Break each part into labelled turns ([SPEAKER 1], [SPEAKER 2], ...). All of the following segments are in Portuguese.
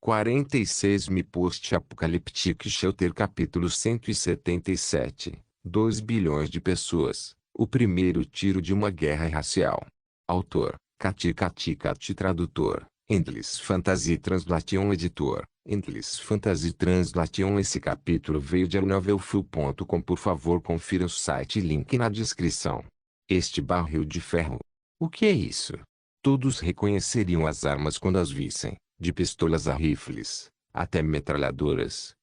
[SPEAKER 1] 46 Post-Apocalyptic Shelter Capítulo 177 2 bilhões de pessoas. O primeiro tiro de uma guerra racial. Autor: Kati Kati Kati Tradutor: Endless Fantasy Translation Editor: Endless Fantasy Translation. Esse capítulo veio de novelfull.com. Por favor, confira o site, link na descrição. Este barril de ferro. O que é isso? Todos reconheceriam as armas quando as vissem, de pistolas a rifles, até metralhadoras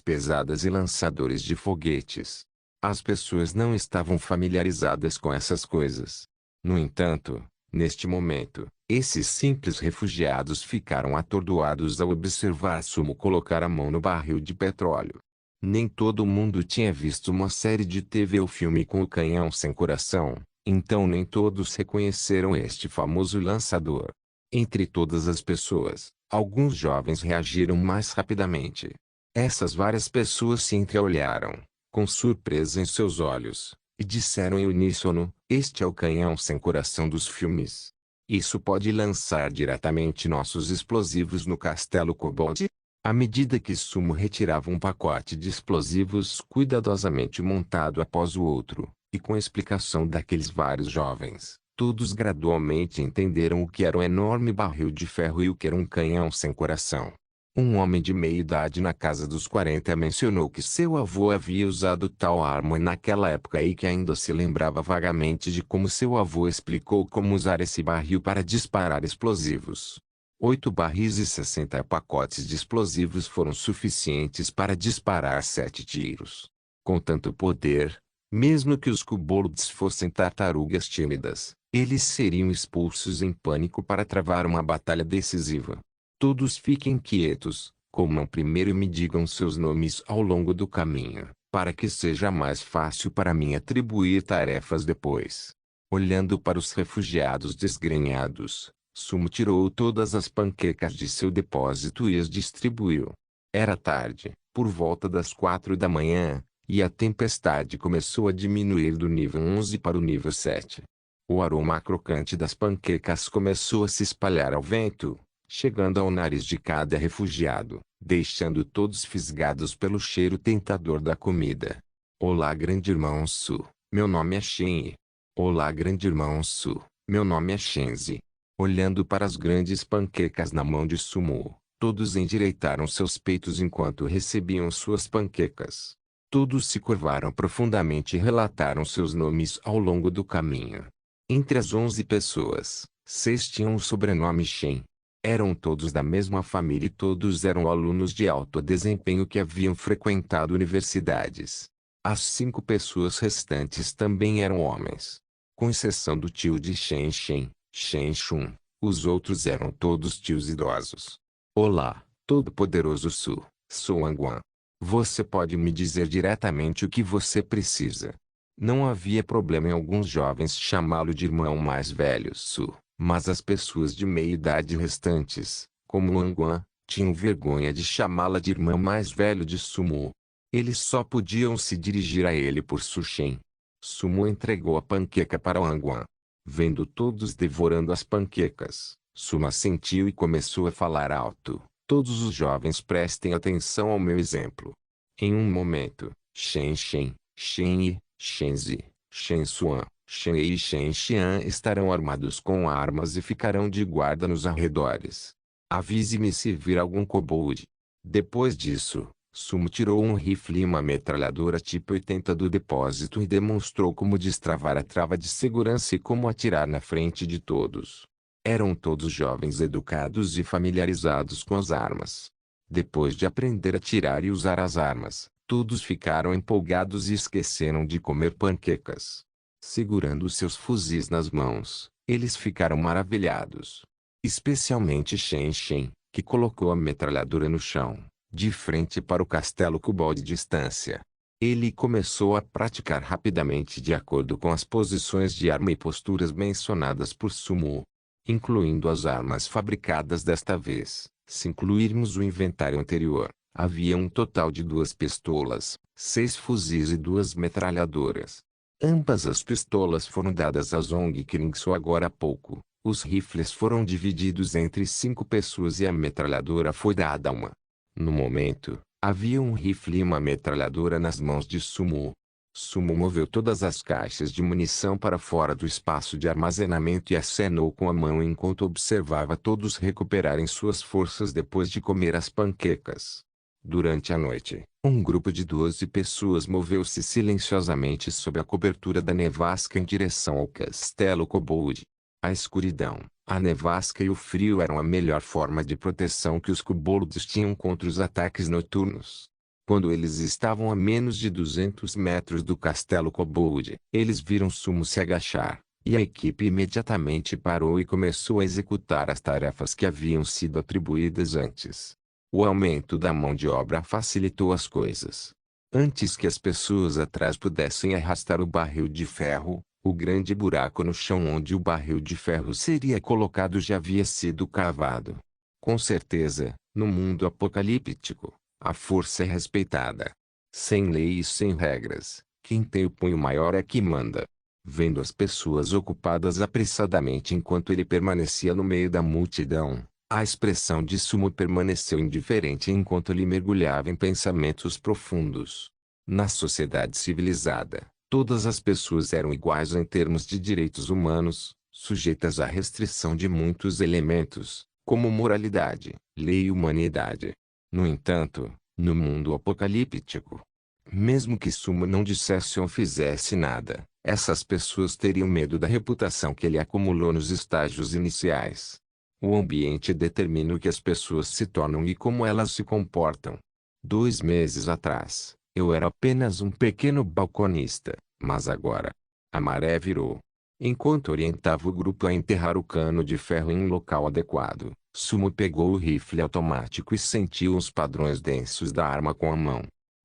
[SPEAKER 1] pesadas e lançadores de foguetes. As pessoas não estavam familiarizadas com essas coisas. No entanto, neste momento, esses simples refugiados ficaram atordoados ao observar Sumo colocar a mão no barril de petróleo. Nem todo mundo tinha visto uma série de TV ou filme com o canhão sem coração, então nem todos reconheceram este famoso lançador. Entre todas as pessoas, alguns jovens reagiram mais rapidamente. Essas várias pessoas se entreolharam, com surpresa em seus olhos, e disseram em uníssono: este é o canhão sem coração dos filmes. Isso pode lançar diretamente nossos explosivos no Castelo Kobold? À medida que Sumo retirava um pacote de explosivos cuidadosamente montado após o outro, e com a explicação daqueles vários jovens, todos gradualmente entenderam o que era um enorme barril de ferro e o que era um canhão sem coração. Um homem de meia idade na casa dos 40 mencionou que seu avô havia usado tal arma naquela época e que ainda se lembrava vagamente de como seu avô explicou como usar esse barril para disparar explosivos. 8 barris e 60 pacotes de explosivos foram suficientes para disparar 7 tiros. Com tanto poder, mesmo que os kobolds fossem tartarugas tímidas, eles seriam expulsos em pânico para travar uma batalha decisiva. Todos fiquem quietos, comam primeiro e me digam seus nomes ao longo do caminho, para que seja mais fácil para mim atribuir tarefas depois. Olhando para os refugiados desgrenhados, Sumo tirou todas as panquecas de seu depósito e as distribuiu. Era tarde, por volta das 4 da manhã, e a tempestade começou a diminuir do nível 11 para o nível 7. O aroma crocante das panquecas começou a se espalhar ao vento, chegando ao nariz de cada refugiado, deixando todos fisgados pelo cheiro tentador da comida. Olá, grande irmão Su, meu nome é Shen. Olá, grande irmão Su, meu nome é Shenzi. Olhando para as grandes panquecas na mão de Sumo, todos endireitaram seus peitos enquanto recebiam suas panquecas. Todos se curvaram profundamente e relataram seus nomes ao longo do caminho. Entre as 11 pessoas, 6 tinham o sobrenome Shen. Eram todos da mesma família e todos eram alunos de alto desempenho que haviam frequentado universidades. As 5 pessoas restantes também eram homens. Com exceção do tio de Shen Shun, os outros eram todos tios idosos. Olá, todo-poderoso Su, sou Anguan. Você pode me dizer diretamente o que você precisa. Não havia problema em alguns jovens chamá-lo de irmão mais velho Su, mas as pessoas de meia idade restantes, como Anguan, tinham vergonha de chamá-la de irmã mais velho de Sumo. Eles só podiam se dirigir a ele por Sushen. Sumo entregou a panqueca para Anguan. Vendo todos devorando as panquecas, Sumo assentiu e começou a falar alto: todos os jovens prestem atenção ao meu exemplo. Em um momento, Shen Yi, Shenzi, Shen Suan, Shen Yi e Shen Xian estarão armados com armas e ficarão de guarda nos arredores. Avise-me se vir algum kobold. Depois disso, Sumo tirou um rifle e uma metralhadora tipo 80 do depósito e demonstrou como destravar a trava de segurança e como atirar na frente de todos. Eram todos jovens educados e familiarizados com as armas. Depois de aprender a tirar e usar as armas, todos ficaram empolgados e esqueceram de comer panquecas. Segurando seus fuzis nas mãos, eles ficaram maravilhados. Especialmente Shen, que colocou a metralhadora no chão, de frente para o castelo Kobold de distância. Ele começou a praticar rapidamente de acordo com as posições de arma e posturas mencionadas por Sumo, incluindo as armas fabricadas desta vez. Se incluirmos o inventário anterior, havia um total de 2 pistolas, 6 fuzis e 2 metralhadoras. Ambas as pistolas foram dadas a Zong Kringso agora há pouco, Os rifles foram divididos entre 5 pessoas e a metralhadora foi dada a uma. No momento, havia um rifle e uma metralhadora nas mãos de Sumo. Sumo moveu todas as caixas de munição para fora do espaço de armazenamento e acenou com a mão enquanto observava todos recuperarem suas forças depois de comer as panquecas. Durante a noite, um grupo de 12 pessoas moveu-se silenciosamente sob a cobertura da nevasca em direção ao castelo Kobold. A escuridão, a nevasca e o frio eram a melhor forma de proteção que os kobolds tinham contra os ataques noturnos. Quando eles estavam a menos de 200 metros do castelo Kobold, eles viram Sumo se agachar, e a equipe imediatamente parou e começou a executar as tarefas que haviam sido atribuídas antes. O aumento da mão de obra facilitou as coisas. Antes que as pessoas atrás pudessem arrastar o barril de ferro, o grande buraco no chão onde o barril de ferro seria colocado já havia sido cavado. Com certeza, no mundo apocalíptico, a força é respeitada. Sem lei e sem regras, quem tem o punho maior é que manda. Vendo as pessoas ocupadas apressadamente enquanto ele permanecia no meio da multidão, a expressão de Sumo permaneceu indiferente enquanto ele mergulhava em pensamentos profundos. Na sociedade civilizada, todas as pessoas eram iguais em termos de direitos humanos, sujeitas à restrição de muitos elementos, como moralidade, lei e humanidade. No entanto, no mundo apocalíptico, mesmo que Sumo não dissesse ou fizesse nada, essas pessoas teriam medo da reputação que ele acumulou nos estágios iniciais. O ambiente determina o que as pessoas se tornam e como elas se comportam. 2 meses atrás, eu era apenas um pequeno balconista, mas agora, a maré virou. Enquanto orientava o grupo a enterrar o cano de ferro em um local adequado, Sumo pegou o rifle automático e sentiu os padrões densos da arma com a mão.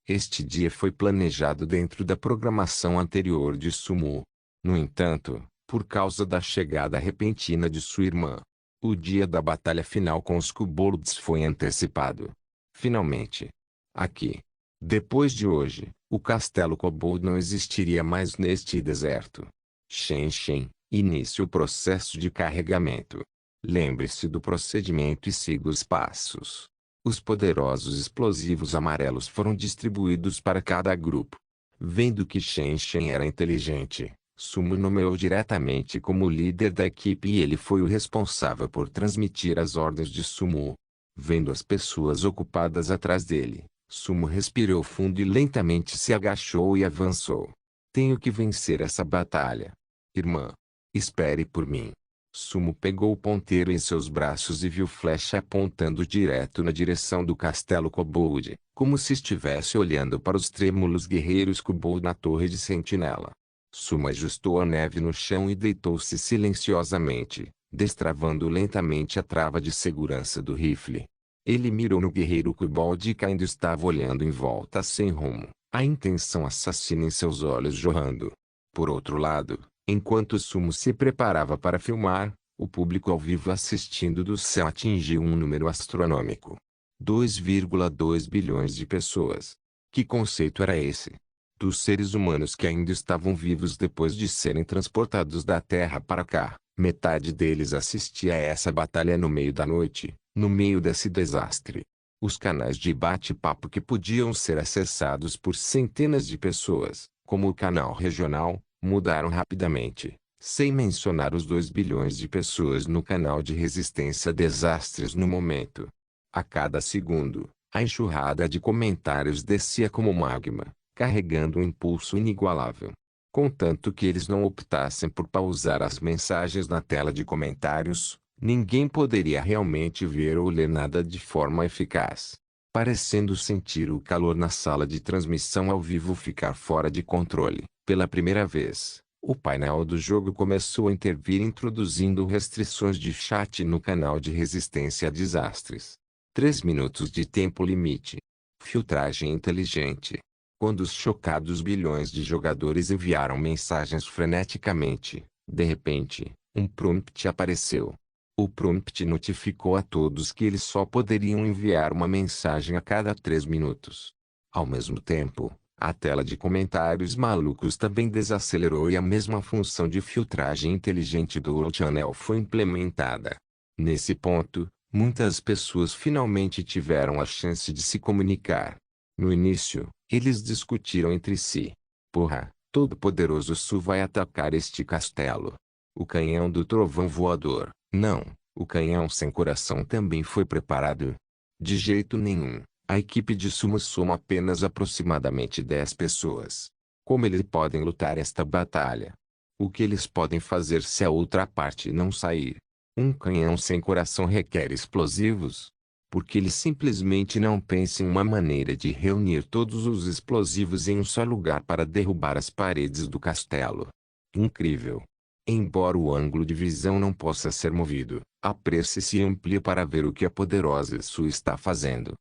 [SPEAKER 1] Este dia foi planejado dentro da programação anterior de Sumo. No entanto, por causa da chegada repentina de sua irmã, o dia da batalha final com os kobolds foi antecipado. Finalmente. Aqui. Depois de hoje, o castelo Kobold não existiria mais neste deserto. Shen, inicie o processo de carregamento. Lembre-se do procedimento e siga os passos. Os poderosos explosivos amarelos foram distribuídos para cada grupo. Vendo que Shen era inteligente, Sumo nomeou diretamente como líder da equipe e ele foi o responsável por transmitir as ordens de Sumo. Vendo as pessoas ocupadas atrás dele, Sumo respirou fundo e lentamente se agachou e avançou. Tenho que vencer essa batalha. Irmã. Espere por mim. Sumo pegou o ponteiro em seus braços e viu flecha apontando direto na direção do castelo Kobold, como se estivesse olhando para os trêmulos guerreiros Kobold na torre de sentinela. Sumo ajustou a neve no chão e deitou-se silenciosamente, destravando lentamente a trava de segurança do rifle. Ele mirou no guerreiro Kobold que ainda estava olhando em volta sem rumo, a intenção assassina em seus olhos jorrando. Por outro lado, enquanto Sumo se preparava para filmar, o público ao vivo assistindo do céu atingiu um número astronômico. 2,2 bilhões de pessoas. Que conceito era esse? Dos seres humanos que ainda estavam vivos depois de serem transportados da Terra para cá, metade deles assistia a essa batalha no meio da noite, no meio desse desastre. Os canais de bate-papo que podiam ser acessados por centenas de pessoas, como o canal regional, mudaram rapidamente, sem mencionar os 2 bilhões de pessoas no canal de resistência a desastres no momento. A cada segundo, a enxurrada de comentários descia como magma, carregando um impulso inigualável. Contanto que eles não optassem por pausar as mensagens na tela de comentários, ninguém poderia realmente ver ou ler nada de forma eficaz. Parecendo sentir o calor na sala de transmissão ao vivo ficar fora de controle, pela primeira vez, o painel do jogo começou a intervir introduzindo restrições de chat no canal de resistência a desastres. 3 minutos de tempo limite. Filtragem inteligente. Quando os chocados bilhões de jogadores enviaram mensagens freneticamente, de repente, um prompt apareceu. O prompt notificou a todos que eles só poderiam enviar uma mensagem a cada 3 minutos. Ao mesmo tempo, A tela de comentários malucos também desacelerou e a mesma função de filtragem inteligente do All Channel foi implementada. Nesse ponto, muitas pessoas finalmente tiveram a chance de se comunicar. No início, eles discutiram entre si. Porra, todo-poderoso Su vai atacar este castelo. O canhão do trovão voador. Não, o canhão sem coração também foi preparado. De jeito nenhum. A equipe de Sumo soma apenas aproximadamente 10 pessoas. Como eles podem lutar esta batalha? O que eles podem fazer se a outra parte não sair? Um canhão sem coração requer explosivos? Porque eles simplesmente não pensam em uma maneira de reunir todos os explosivos em um só lugar para derrubar as paredes do castelo. Incrível! Embora o ângulo de visão não possa ser movido, a prece se amplia para ver o que a poderosa Su está fazendo.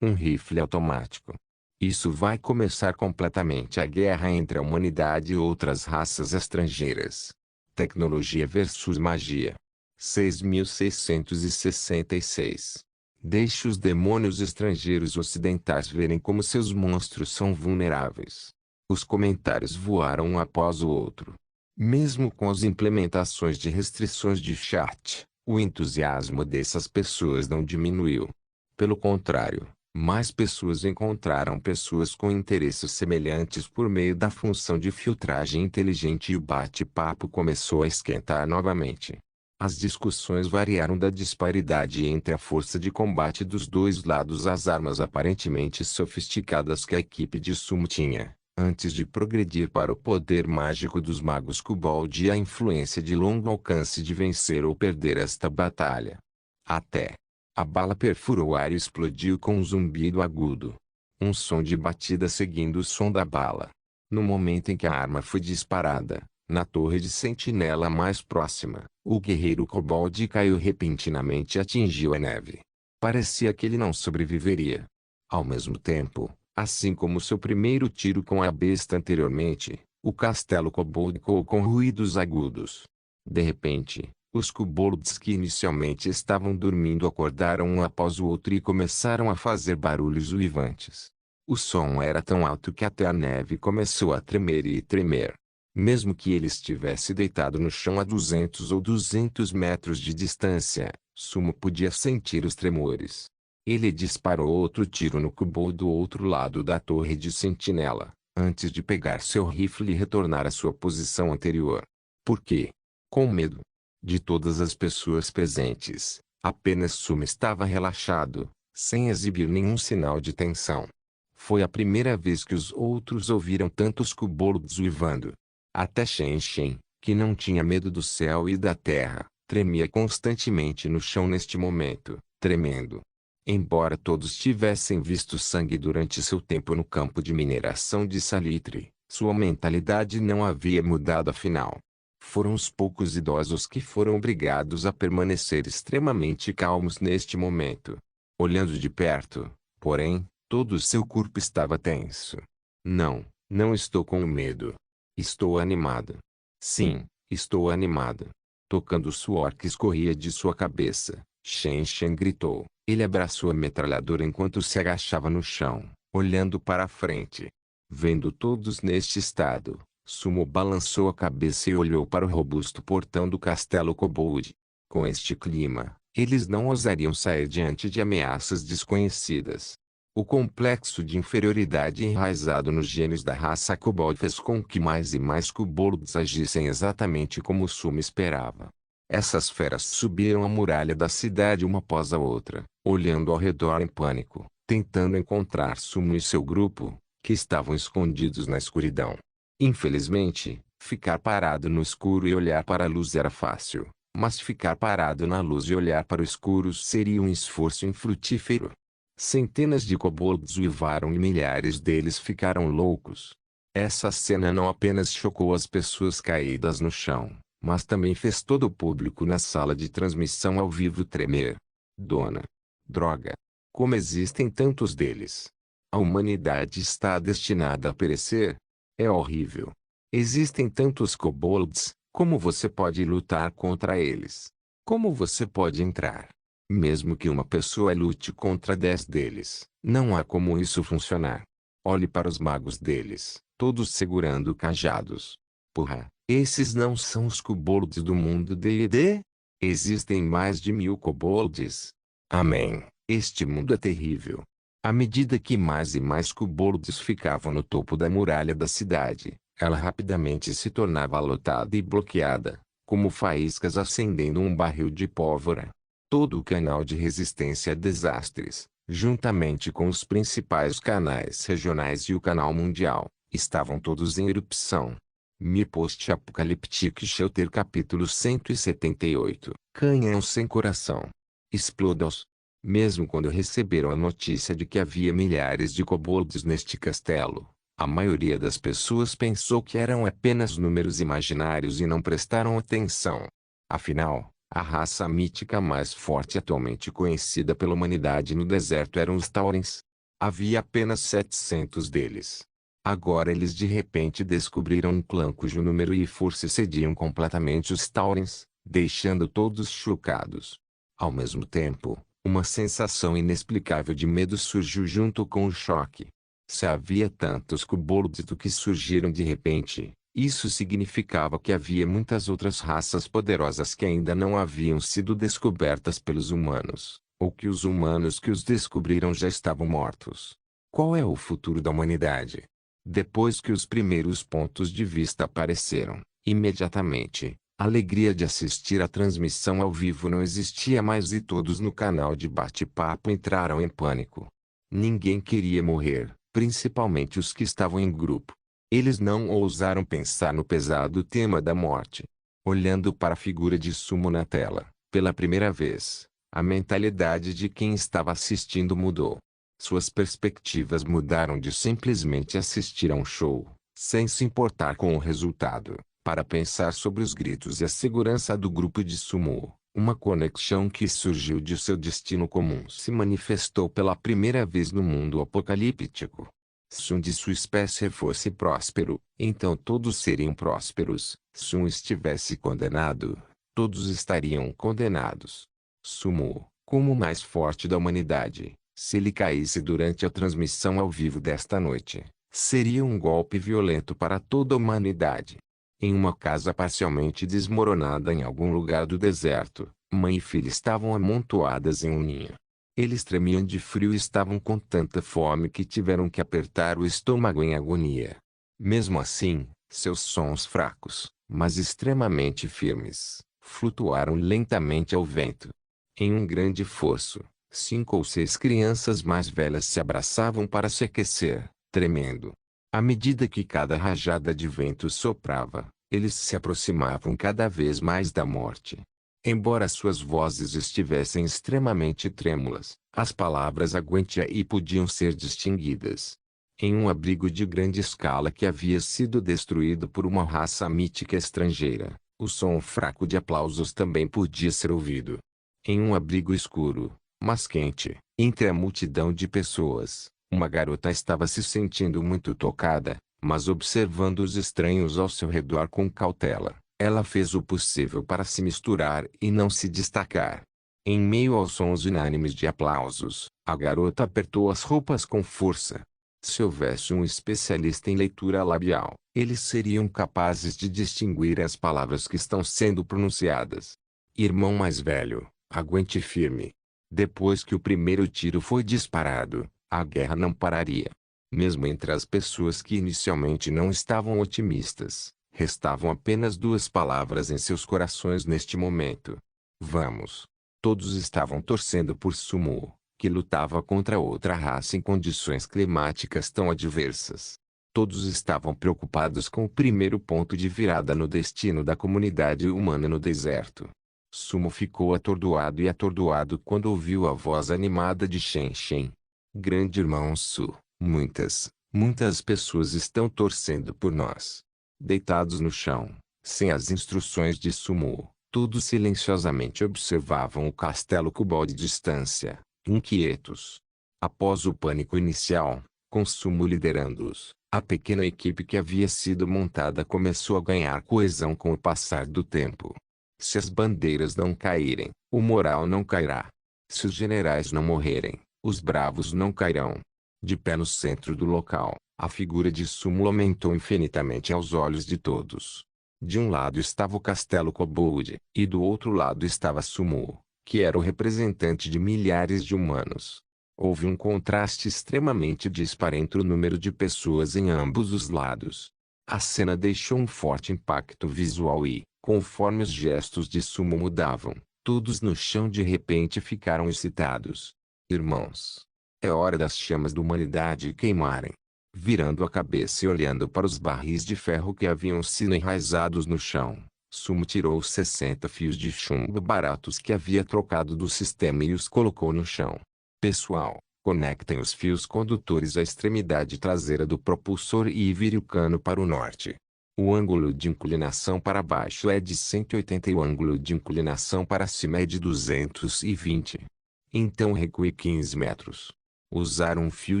[SPEAKER 1] Um rifle automático. Isso vai começar completamente a guerra entre a humanidade e outras raças estrangeiras. Tecnologia versus magia. 6666. Deixe os demônios estrangeiros ocidentais verem como seus monstros são vulneráveis. Os comentários voaram um após o outro. Mesmo com as implementações de restrições de chat, o entusiasmo dessas pessoas não diminuiu. Pelo contrário, mais pessoas encontraram pessoas com interesses semelhantes por meio da função de filtragem inteligente e o bate-papo começou a esquentar novamente. As discussões variaram da disparidade entre a força de combate dos dois lados às armas aparentemente sofisticadas que a equipe de Sumo tinha, antes de progredir para o poder mágico dos magos Kobold e a influência de longo alcance de vencer ou perder esta batalha. Até a bala perfurou o ar e explodiu com um zumbido agudo. Um som de batida seguindo o som da bala. No momento em que a arma foi disparada, na torre de sentinela mais próxima, o guerreiro Kobold caiu repentinamente e atingiu a neve. Parecia que ele não sobreviveria. Ao mesmo tempo, assim como seu primeiro tiro com a besta anteriormente, o castelo Kobold ecoou com ruídos agudos. De repente, os kobolds que inicialmente estavam dormindo acordaram um após o outro e começaram a fazer barulhos uivantes. O som era tão alto que até a neve começou a tremer e tremer. Mesmo que ele estivesse deitado no chão a 200 ou 200 metros de distância, Sumo podia sentir os tremores. Ele disparou outro tiro no kobold do outro lado da torre de sentinela, antes de pegar seu rifle e retornar à sua posição anterior. Por quê? Com medo. De todas as pessoas presentes, apenas Sumo estava relaxado, sem exibir nenhum sinal de tensão. Foi a primeira vez que os outros ouviram tantos kobolds uivando. Até Shen Shen, que não tinha medo do céu e da terra, tremia constantemente no chão neste momento, tremendo. Embora todos tivessem visto sangue durante seu tempo no campo de mineração de salitre, sua mentalidade não havia mudado afinal. Foram os poucos idosos que foram obrigados a permanecer extremamente calmos neste momento. Olhando de perto, porém, todo o seu corpo estava tenso. Não, não estou com medo. Estou animado. Sim, estou animado. Tocando o suor que escorria de sua cabeça, Shen Shen gritou. Ele abraçou a metralhadora enquanto se agachava no chão, olhando para a frente. Vendo todos neste estado, Sumo balançou a cabeça e olhou para o robusto portão do castelo Kobold. Com este clima, eles não ousariam sair diante de ameaças desconhecidas. O complexo de inferioridade enraizado nos genes da raça Kobold fez com que mais e mais kobolds agissem exatamente como Sumo esperava. Essas feras subiram a muralha da cidade uma após a outra, olhando ao redor em pânico, tentando encontrar Sumo e seu grupo, que estavam escondidos na escuridão. Infelizmente, ficar parado no escuro e olhar para a luz era fácil, mas ficar parado na luz e olhar para o escuro seria um esforço infrutífero. Centenas de kobolds uivaram e milhares deles ficaram loucos. Essa cena não apenas chocou as pessoas caídas no chão, mas também fez todo o público na sala de transmissão ao vivo tremer. Dona. Droga. Como existem tantos deles. A humanidade está destinada a perecer? É horrível. Existem tantos kobolds, como você pode lutar contra eles? Como você pode entrar? Mesmo que uma pessoa lute contra 10 deles, não há como isso funcionar. Olhe para os magos deles, todos segurando cajados. Porra, esses não são os kobolds do mundo D&D? Existem mais de 1000 kobolds. Amém. Este mundo é terrível. À medida que mais e mais kobolds ficavam no topo da muralha da cidade, ela rapidamente se tornava lotada e bloqueada, como faíscas acendendo um barril de pólvora. Todo o canal de resistência a desastres, juntamente com os principais canais regionais e o canal mundial, estavam todos em erupção. Me Post-Apocaliptic Shelter capítulo 178. Canhão sem coração. Exploda-os. Mesmo quando receberam a notícia de que havia milhares de kobolds neste castelo, a maioria das pessoas pensou que eram apenas números imaginários e não prestaram atenção. Afinal, a raça mítica mais forte atualmente conhecida pela humanidade no deserto eram os Taurens. Havia apenas 700 deles. Agora eles de repente descobriram um clã cujo número e força excediam completamente os Taurens, deixando todos chocados. Ao mesmo tempo, uma sensação inexplicável de medo surgiu junto com o choque. Se havia tantos kobolds do que surgiram de repente, isso significava que havia muitas outras raças poderosas que ainda não haviam sido descobertas pelos humanos, ou que os humanos que os descobriram já estavam mortos. Qual é o futuro da humanidade? Depois que os primeiros pontos de vista apareceram, imediatamente, a alegria de assistir à transmissão ao vivo não existia mais e todos no canal de bate-papo entraram em pânico. Ninguém queria morrer, principalmente os que estavam em grupo. Eles não ousaram pensar no pesado tema da morte. Olhando para a figura de Sumo na tela, pela primeira vez, a mentalidade de quem estava assistindo mudou. Suas perspectivas mudaram de simplesmente assistir a um show, sem se importar com o resultado, para pensar sobre os gritos e a segurança do grupo de Sumo. Uma conexão que surgiu de seu destino comum se manifestou pela primeira vez no mundo apocalíptico. Se um de sua espécie fosse próspero, então todos seriam prósperos. Se um estivesse condenado, todos estariam condenados. Sumo, como o mais forte da humanidade, se ele caísse durante a transmissão ao vivo desta noite, seria um golpe violento para toda a humanidade. Em uma casa parcialmente desmoronada em algum lugar do deserto, mãe e filha estavam amontoadas em um ninho. Eles tremiam de frio e estavam com tanta fome que tiveram que apertar o estômago em agonia. Mesmo assim, seus sons fracos, mas extremamente firmes, flutuaram lentamente ao vento. Em um grande fosso, 5 ou 6 crianças mais velhas se abraçavam para se aquecer, tremendo. À medida que cada rajada de vento soprava, eles se aproximavam cada vez mais da morte. Embora suas vozes estivessem extremamente trêmulas, as palavras "aguente aí" podiam ser distinguidas. Em um abrigo de grande escala que havia sido destruído por uma raça mítica estrangeira, o som fraco de aplausos também podia ser ouvido. Em um abrigo escuro, mas quente, entre a multidão de pessoas, uma garota estava se sentindo muito tocada, mas observando os estranhos ao seu redor com cautela. Ela fez o possível para se misturar e não se destacar. Em meio aos sons unânimes de aplausos, a garota apertou as roupas com força. Se houvesse um especialista em leitura labial, eles seriam capazes de distinguir as palavras que estão sendo pronunciadas. Irmão mais velho, aguente firme. Depois que o primeiro tiro foi disparado, a guerra não pararia. Mesmo entre as pessoas que inicialmente não estavam otimistas, restavam apenas 2 palavras em seus corações neste momento. Vamos. Todos estavam torcendo por Sumo, que lutava contra outra raça em condições climáticas tão adversas. Todos estavam preocupados com o primeiro ponto de virada no destino da comunidade humana no deserto. Sumo ficou atordoado quando ouviu a voz animada de Shen Shen. Grande irmão Su, muitas pessoas estão torcendo por nós. Deitados no chão, sem as instruções de Sumo, todos silenciosamente observavam o castelo kobold de distância, inquietos. Após o pânico inicial, com Sumo liderando-os, a pequena equipe que havia sido montada começou a ganhar coesão com o passar do tempo. Se as bandeiras não caírem, o moral não cairá. Se os generais não morrerem, os bravos não cairão. De pé no centro do local, a figura de Sumo aumentou infinitamente aos olhos de todos. De um lado estava o Castelo Kobold, e do outro lado estava Sumo, que era o representante de milhares de humanos. Houve um contraste extremamente dispar entre o número de pessoas em ambos os lados. A cena deixou um forte impacto visual e, conforme os gestos de Sumo mudavam, todos no chão de repente ficaram excitados. Irmãos, é hora das chamas da humanidade queimarem. Virando a cabeça e olhando para os barris de ferro que haviam sido enraizados no chão, Sumo tirou os 60 fios de chumbo baratos que havia trocado do sistema e os colocou no chão. Pessoal, conectem os fios condutores à extremidade traseira do propulsor e vire o cano para o norte. O ângulo de inclinação para baixo é de 180 e o ângulo de inclinação para cima é de 220. Então recue 15 metros. Usar um fio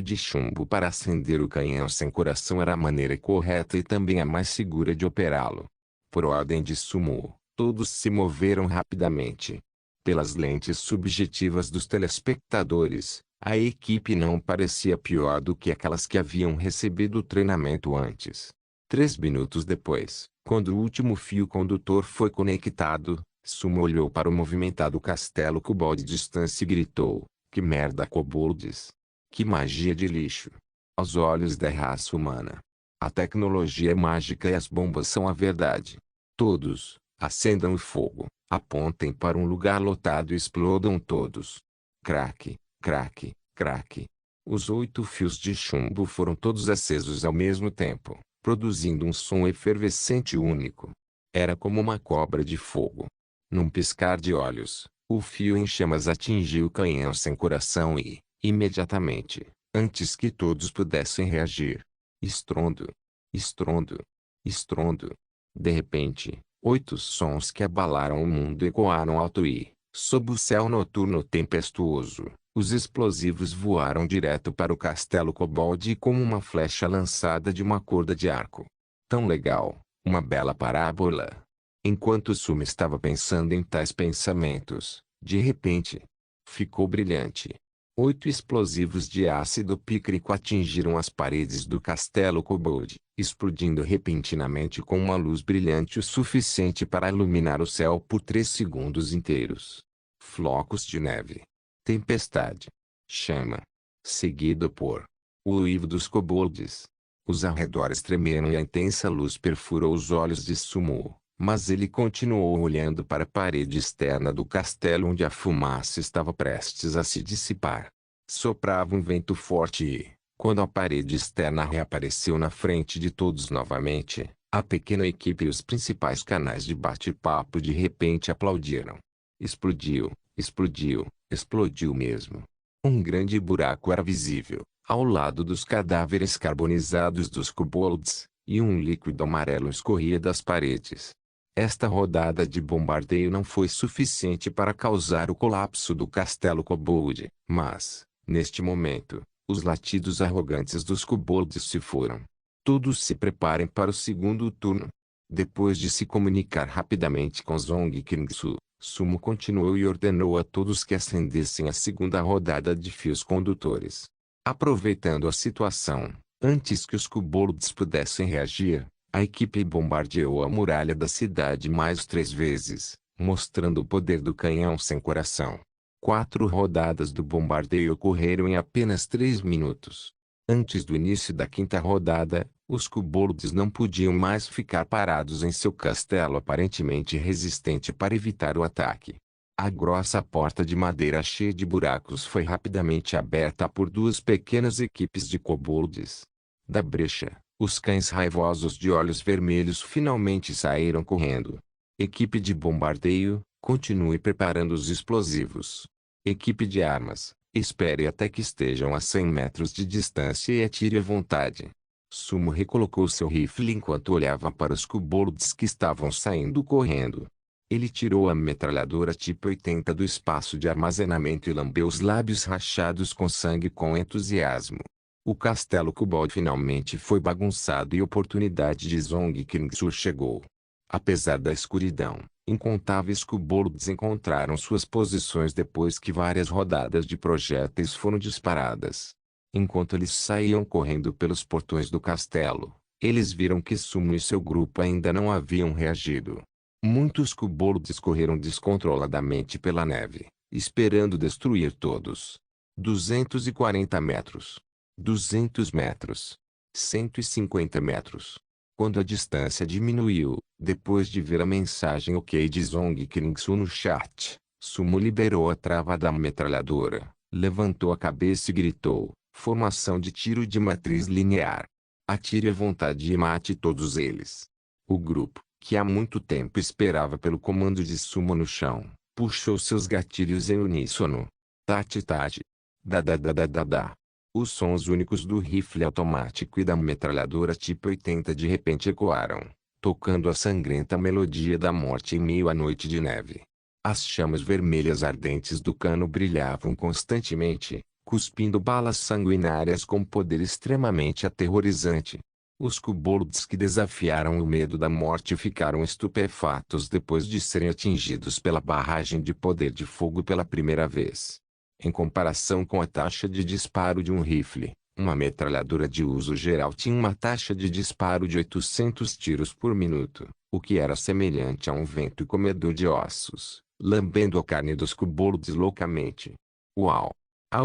[SPEAKER 1] de chumbo para acender o canhão sem coração era a maneira correta e também a mais segura de operá-lo. Por ordem de Sumo, todos se moveram rapidamente. Pelas lentes subjetivas dos telespectadores, a equipe não parecia pior do que aquelas que haviam recebido o treinamento antes. 3 minutos depois, quando o último fio condutor foi conectado, Sumo olhou para o movimentado castelo Kobold de distância e gritou: "Que merda, kobolds! Que magia de lixo! Aos olhos da raça humana, a tecnologia é mágica e as bombas são a verdade. Todos, acendam o fogo, apontem para um lugar lotado e explodam todos." Craque, craque, craque. Os 8 fios de chumbo foram todos acesos ao mesmo tempo, produzindo um som efervescente único. Era como uma cobra de fogo. Num piscar de olhos, o fio em chamas atingiu o canhão sem coração e, imediatamente, antes que todos pudessem reagir, estrondo, estrondo, estrondo. De repente, 8 sons que abalaram o mundo ecoaram alto e, sob o céu noturno tempestuoso, os explosivos voaram direto para o castelo Kobold como uma flecha lançada de uma corda de arco. Tão legal, uma bela parábola. Enquanto Sumo estava pensando em tais pensamentos, de repente, ficou brilhante. 8 explosivos de ácido pícrico atingiram as paredes do castelo Kobold, explodindo repentinamente com uma luz brilhante o suficiente para iluminar o céu por 3 segundos inteiros. Flocos de neve. Tempestade. Chama. Seguido por o uivo dos kobolds. Os arredores tremeram e a intensa luz perfurou os olhos de Sumo, mas ele continuou olhando para a parede externa do castelo onde a fumaça estava prestes a se dissipar. Soprava um vento forte e, quando a parede externa reapareceu na frente de todos novamente, a pequena equipe e os principais canais de bate-papo de repente aplaudiram. Explodiu, explodiu, explodiu mesmo. Um grande buraco era visível, ao lado dos cadáveres carbonizados dos kobolds, e um líquido amarelo escorria das paredes. Esta rodada de bombardeio não foi suficiente para causar o colapso do castelo Kobold, mas, neste momento, os latidos arrogantes dos kobolds se foram. Todos se preparem para o segundo turno. Depois de se comunicar rapidamente com Zong Kingsu, Sumo continuou e ordenou a todos que acendessem a segunda rodada de fios condutores. Aproveitando a situação, antes que os kobolds pudessem reagir, a equipe bombardeou a muralha da cidade mais 3 vezes, mostrando o poder do canhão sem coração. 4 rodadas do bombardeio ocorreram em apenas 3 minutos. Antes do início da 5ª rodada, os kobolds não podiam mais ficar parados em seu castelo aparentemente resistente para evitar o ataque. A grossa porta de madeira cheia de buracos foi rapidamente aberta por 2 pequenas equipes de kobolds. Da brecha, os cães raivosos de olhos vermelhos finalmente saíram correndo. Equipe de bombardeio, continue preparando os explosivos. Equipe de armas, espere até que estejam a 100 metros de distância e atire à vontade. Sumo recolocou seu rifle enquanto olhava para os kobolds que estavam saindo correndo. Ele tirou a metralhadora tipo 80 do espaço de armazenamento e lambeu os lábios rachados com sangue com entusiasmo. O castelo Kobold finalmente foi bagunçado e a oportunidade de Zong Kingsu chegou. Apesar da escuridão, incontáveis kobolds encontraram suas posições depois que várias rodadas de projéteis foram disparadas. Enquanto eles saíam correndo pelos portões do castelo, eles viram que Sumo e seu grupo ainda não haviam reagido. Muitos kobolds correram descontroladamente pela neve, esperando destruir todos. 240 metros. 200 metros. 150 metros. Quando a distância diminuiu, depois de ver a mensagem OK de Zong Kringsu no chat, Sumo liberou a trava da metralhadora, levantou a cabeça e gritou: formação de tiro de matriz linear. Atire à vontade e mate todos eles. O grupo, que há muito tempo esperava pelo comando de Sumo no chão, puxou seus gatilhos em uníssono. Tati-tati. Da. Os sons únicos do rifle automático e da metralhadora tipo 80 de repente ecoaram, tocando a sangrenta melodia da morte em meio à noite de neve. As chamas vermelhas ardentes do cano brilhavam constantemente, cuspindo balas sanguinárias com poder extremamente aterrorizante. Os kobolds que desafiaram o medo da morte ficaram estupefatos depois de serem atingidos pela barragem de poder de fogo pela primeira vez. Em comparação com a taxa de disparo de um rifle, uma metralhadora de uso geral tinha uma taxa de disparo de 800 tiros por minuto, o que era semelhante a um vento comedor de ossos, lambendo a carne dos kobolds loucamente. Uau!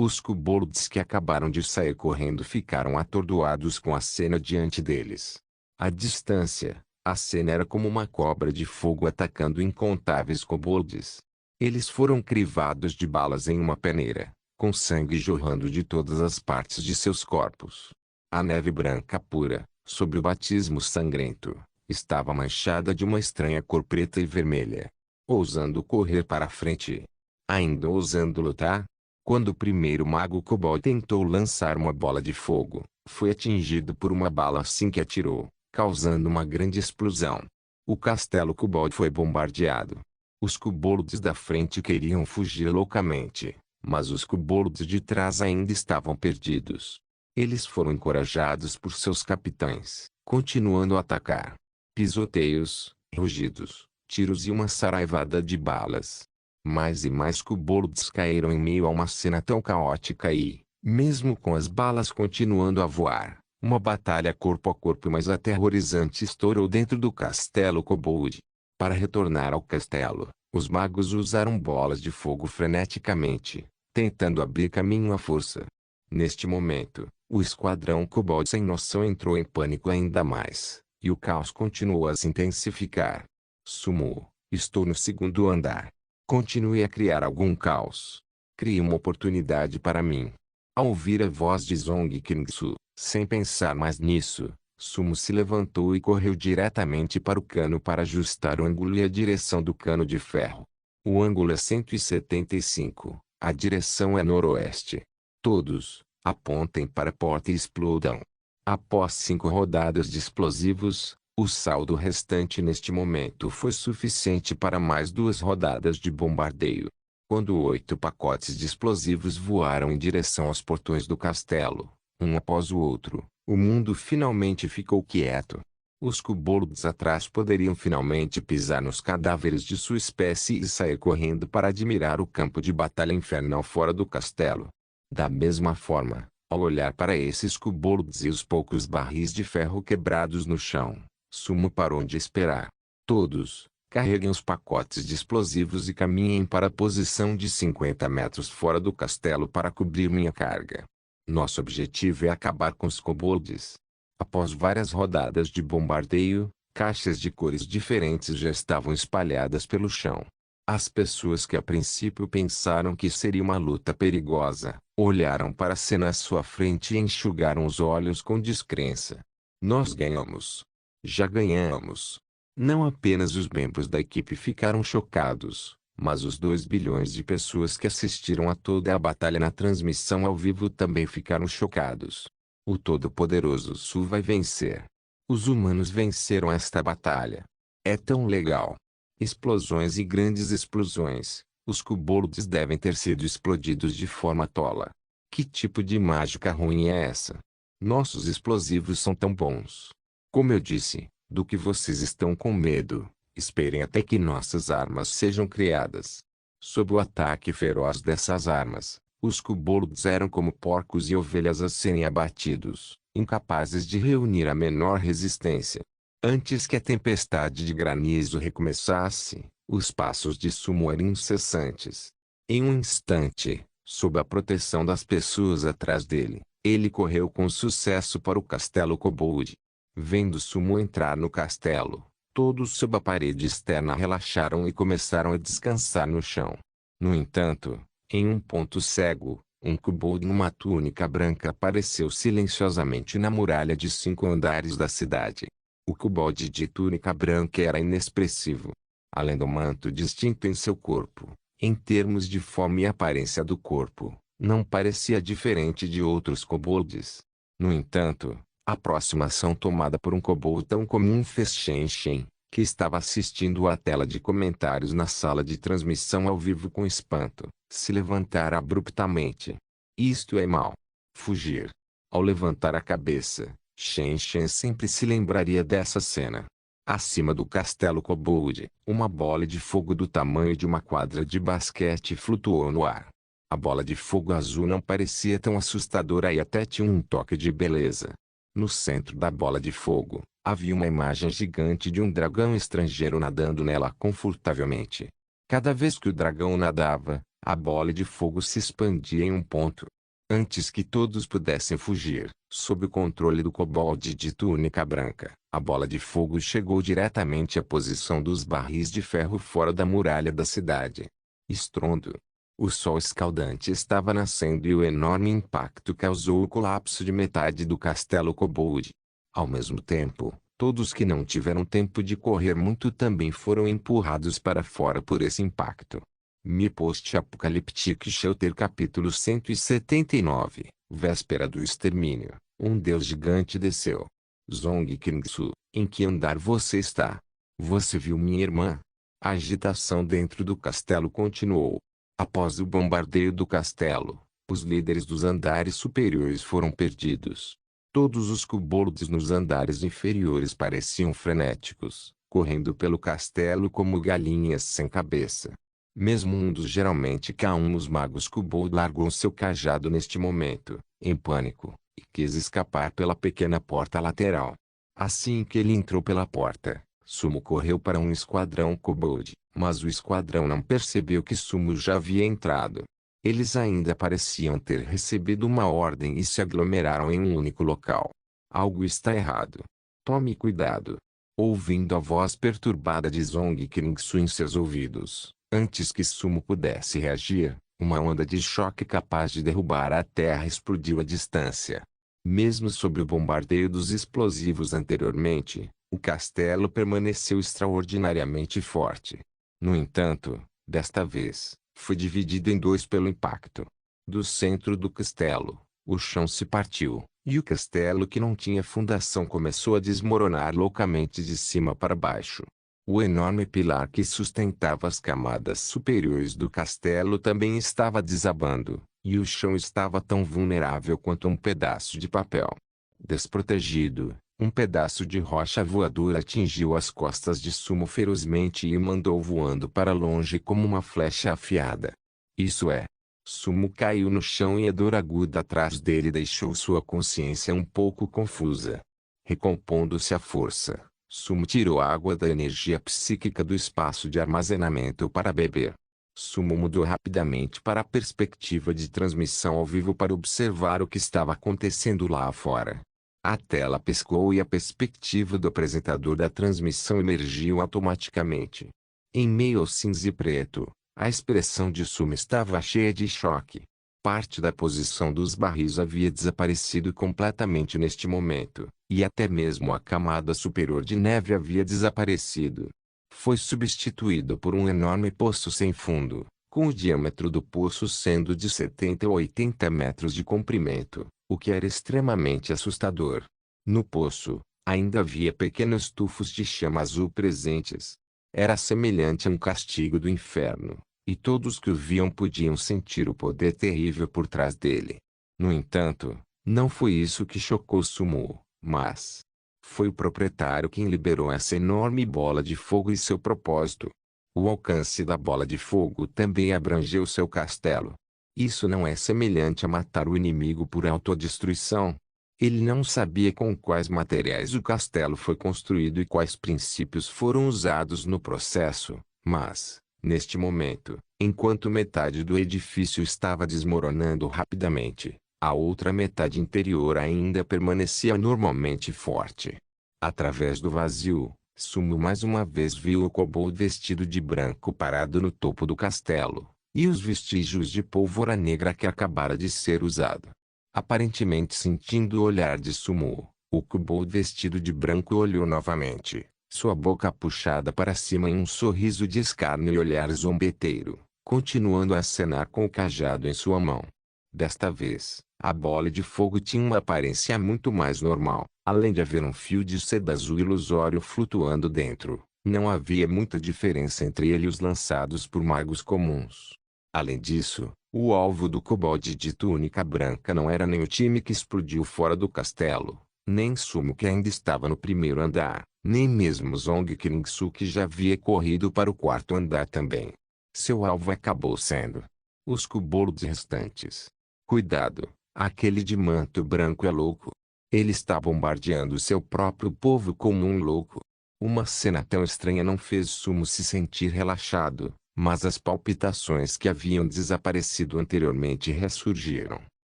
[SPEAKER 1] Os kobolds que acabaram de sair correndo ficaram atordoados com a cena diante deles. À distância, a cena era como uma cobra de fogo atacando incontáveis kobolds. Eles foram crivados de balas em uma peneira, com sangue jorrando de todas as partes de seus corpos. A neve branca pura, sob o batismo sangrento, estava manchada de uma estranha cor preta e vermelha. Ousando correr para a frente. Ainda ousando lutar? Quando o primeiro mago kobold tentou lançar uma bola de fogo, foi atingido por uma bala assim que atirou, causando uma grande explosão. O castelo kobold foi bombardeado. Os kobolds da frente queriam fugir loucamente, mas os kobolds de trás ainda estavam perdidos. Eles foram encorajados por seus capitães, continuando a atacar. Pisoteios, rugidos, tiros e uma saraivada de balas. Mais e mais kobolds caíram em meio a uma cena tão caótica e, mesmo com as balas continuando a voar, uma batalha corpo a corpo mais aterrorizante estourou dentro do castelo kobold. Para retornar ao castelo, os magos usaram bolas de fogo freneticamente, tentando abrir caminho à força. Neste momento, o esquadrão kobold sem noção entrou em pânico ainda mais, e o caos continuou a se intensificar. Sumo, estou no segundo andar. Continue a criar algum caos. Crie uma oportunidade para mim. Ao ouvir a voz de Zong Kringsu, sem pensar mais nisso, Sumo se levantou e correu diretamente para o cano para ajustar o ângulo e a direção do cano de ferro. O ângulo é 175, a direção é noroeste. Todos, apontem para a porta e explodam. Após 5 rodadas de explosivos, o saldo restante neste momento foi suficiente para mais 2 rodadas de bombardeio. Quando 8 pacotes de explosivos voaram em direção aos portões do castelo, um após o outro, o mundo finalmente ficou quieto. Os kobolds atrás poderiam finalmente pisar nos cadáveres de sua espécie e sair correndo para admirar o campo de batalha infernal fora do castelo. Da mesma forma, ao olhar para esses kobolds e os poucos barris de ferro quebrados no chão, Sumo parou de esperar. Todos, carreguem os pacotes de explosivos e caminhem para a posição de 50 metros fora do castelo para cobrir minha carga. Nosso objetivo é acabar com os kobolds. Após várias rodadas de bombardeio, caixas de cores diferentes já estavam espalhadas pelo chão. As pessoas que a princípio pensaram que seria uma luta perigosa, olharam para a cena à sua frente e enxugaram os olhos com descrença. Nós ganhamos. Já ganhamos. Não apenas os membros da equipe ficaram chocados, mas os 2 bilhões de pessoas que assistiram a toda a batalha na transmissão ao vivo também ficaram chocados. O todo-poderoso Su vai vencer. Os humanos venceram esta batalha. É tão legal. Explosões e grandes explosões. Os kobolds devem ter sido explodidos de forma tola. Que tipo de mágica ruim é essa? Nossos explosivos são tão bons. Como eu disse, do que vocês estão com medo? Esperem até que nossas armas sejam criadas. Sob o ataque feroz dessas armas, Os kobolds eram como porcos e ovelhas a serem abatidos, incapazes de reunir a menor resistência. Antes que a tempestade de granizo recomeçasse, os passos de Sumo eram incessantes. Em um instante, sob a proteção das pessoas atrás dele, ele correu com sucesso para o castelo kobold. Vendo Sumo entrar no castelo, todos sob a parede externa relaxaram e começaram a descansar no chão. No entanto, em um ponto cego, um kobold numa túnica branca apareceu silenciosamente na muralha de 5 andares da cidade. O kobold de túnica branca era inexpressivo. Além do manto distinto em seu corpo, em termos de forma e aparência do corpo, não parecia diferente de outros kobolds. No entanto, a aproximação tomada por um kobold tão comum fez Shen Shen, que estava assistindo à tela de comentários na sala de transmissão ao vivo com espanto, se levantar abruptamente. Isto é mal. Fugir. Ao levantar a cabeça, Shen Shen sempre se lembraria dessa cena. Acima do castelo kobold, uma bola de fogo do tamanho de uma quadra de basquete flutuou no ar. A bola de fogo azul não parecia tão assustadora e até tinha um toque de beleza. No centro da bola de fogo, havia uma imagem gigante de um dragão estrangeiro nadando nela confortavelmente. Cada vez que o dragão nadava, a bola de fogo se expandia em um ponto. Antes que todos pudessem fugir, sob o controle do kobold de túnica branca, a bola de fogo chegou diretamente à posição dos barris de ferro fora da muralha da cidade. Estrondo. O sol escaldante estava nascendo e o enorme impacto causou o colapso de metade do castelo kobold. Ao mesmo tempo, todos que não tiveram tempo de correr muito também foram empurrados para fora por esse impacto. Mi Post-Apocaliptic Shelter capítulo 179, véspera do extermínio, um deus gigante desceu. Zong Kingsu, em que andar você está? Você viu minha irmã? A agitação dentro do castelo continuou. Após o bombardeio do castelo, os líderes dos andares superiores foram perdidos. Todos os kobolds nos andares inferiores pareciam frenéticos, correndo pelo castelo como galinhas sem cabeça. Mesmo um dos geralmente calmos magos kobold largou seu cajado neste momento, em pânico, e quis escapar pela pequena porta lateral. Assim que ele entrou pela porta, Sumo correu para um esquadrão kobold, mas o esquadrão não percebeu que Sumo já havia entrado. Eles ainda pareciam ter recebido uma ordem e se aglomeraram em um único local. Algo está errado. Tome cuidado. Ouvindo a voz perturbada de Zong Kingsu em seus ouvidos, antes que Sumo pudesse reagir, uma onda de choque capaz de derrubar a terra explodiu à distância. Mesmo sob o bombardeio dos explosivos anteriormente, o castelo permaneceu extraordinariamente forte. No entanto, desta vez, foi dividido em dois pelo impacto. Do centro do castelo, o chão se partiu, e o castelo que não tinha fundação começou a desmoronar loucamente de cima para baixo. O enorme pilar que sustentava as camadas superiores do castelo também estava desabando, e o chão estava tão vulnerável quanto um pedaço de papel. Desprotegido, um pedaço de rocha voadora atingiu as costas de Sumo ferozmente e o mandou voando para longe como uma flecha afiada. Isso é. Sumo caiu no chão e a dor aguda atrás dele deixou sua consciência um pouco confusa. Recompondo-se à força, Sumo tirou a água da energia psíquica do espaço de armazenamento para beber. Sumo mudou rapidamente para a perspectiva de transmissão ao vivo para observar o que estava acontecendo lá fora. A tela piscou e a perspectiva do apresentador da transmissão emergiu automaticamente. Em meio ao cinza e preto, a expressão de Sumo estava cheia de choque. Parte da posição dos barris havia desaparecido completamente neste momento, e até mesmo a camada superior de neve havia desaparecido. Foi substituído por um enorme poço sem fundo, com o diâmetro do poço sendo de 70 a 80 metros de comprimento, o que era extremamente assustador. No poço, ainda havia pequenos tufos de chama azul presentes. Era semelhante a um castigo do inferno, e todos que o viam podiam sentir o poder terrível por trás dele. No entanto, não foi isso que chocou Sumo, mas foi o proprietário quem liberou essa enorme bola de fogo e seu propósito. O alcance da bola de fogo também abrangeu seu castelo. Isso não é semelhante a matar o inimigo por autodestruição. Ele não sabia com quais materiais o castelo foi construído e quais princípios foram usados no processo, mas, neste momento, enquanto metade do edifício estava desmoronando rapidamente, a outra metade interior ainda permanecia normalmente forte. Através do vazio, Sumo mais uma vez viu o kobold vestido de branco parado no topo do castelo, e os vestígios de pólvora negra que acabara de ser usado. Aparentemente sentindo o olhar de Sumo, o kobold vestido de branco olhou novamente, sua boca puxada para cima em um sorriso de escárnio e olhar zombeteiro, continuando a acenar com o cajado em sua mão. Desta vez, a bola de fogo tinha uma aparência muito mais normal. Além de haver um fio de seda azul ilusório flutuando dentro, não havia muita diferença entre ele e os lançados por magos comuns. Além disso, o alvo do kobold de túnica branca não era nem o time que explodiu fora do castelo, nem Sumo que ainda estava no primeiro andar, nem mesmo Zong Kringsu que já havia corrido para o quarto andar também. Seu alvo acabou sendo os kobolds restantes. Cuidado, aquele de manto branco é louco. Ele está bombardeando seu próprio povo como um louco. Uma cena tão estranha não fez Sumo se sentir relaxado, mas as palpitações que haviam desaparecido anteriormente ressurgiram.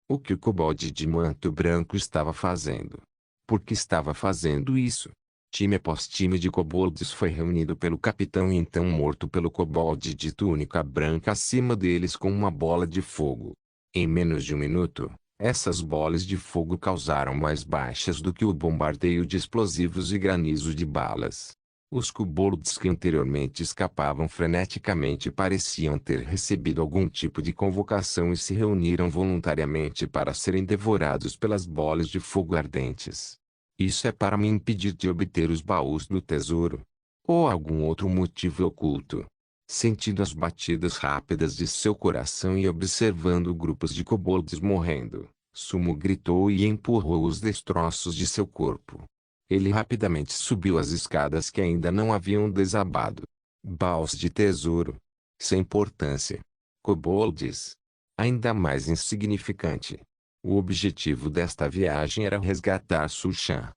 [SPEAKER 1] O que o kobold de manto branco estava fazendo? Por que estava fazendo isso? Time após time de kobolds foi reunido pelo capitão e então morto pelo kobold de túnica branca acima deles com uma bola de fogo. Em menos de um minuto, essas bolas de fogo causaram mais baixas do que o bombardeio de explosivos e granizo de balas. Os kobolds que anteriormente escapavam freneticamente pareciam ter recebido algum tipo de convocação e se reuniram voluntariamente para serem devorados pelas bolas de fogo ardentes. Isso é para me impedir de obter os baús do tesouro? Ou algum outro motivo oculto? Sentindo as batidas rápidas de seu coração e observando grupos de kobolds morrendo, Sumo gritou e empurrou os destroços de seu corpo. Ele rapidamente subiu as escadas que ainda não haviam desabado. Baús de tesouro. Sem importância. Kobolds. Ainda mais insignificante. O objetivo desta viagem era resgatar Sushan.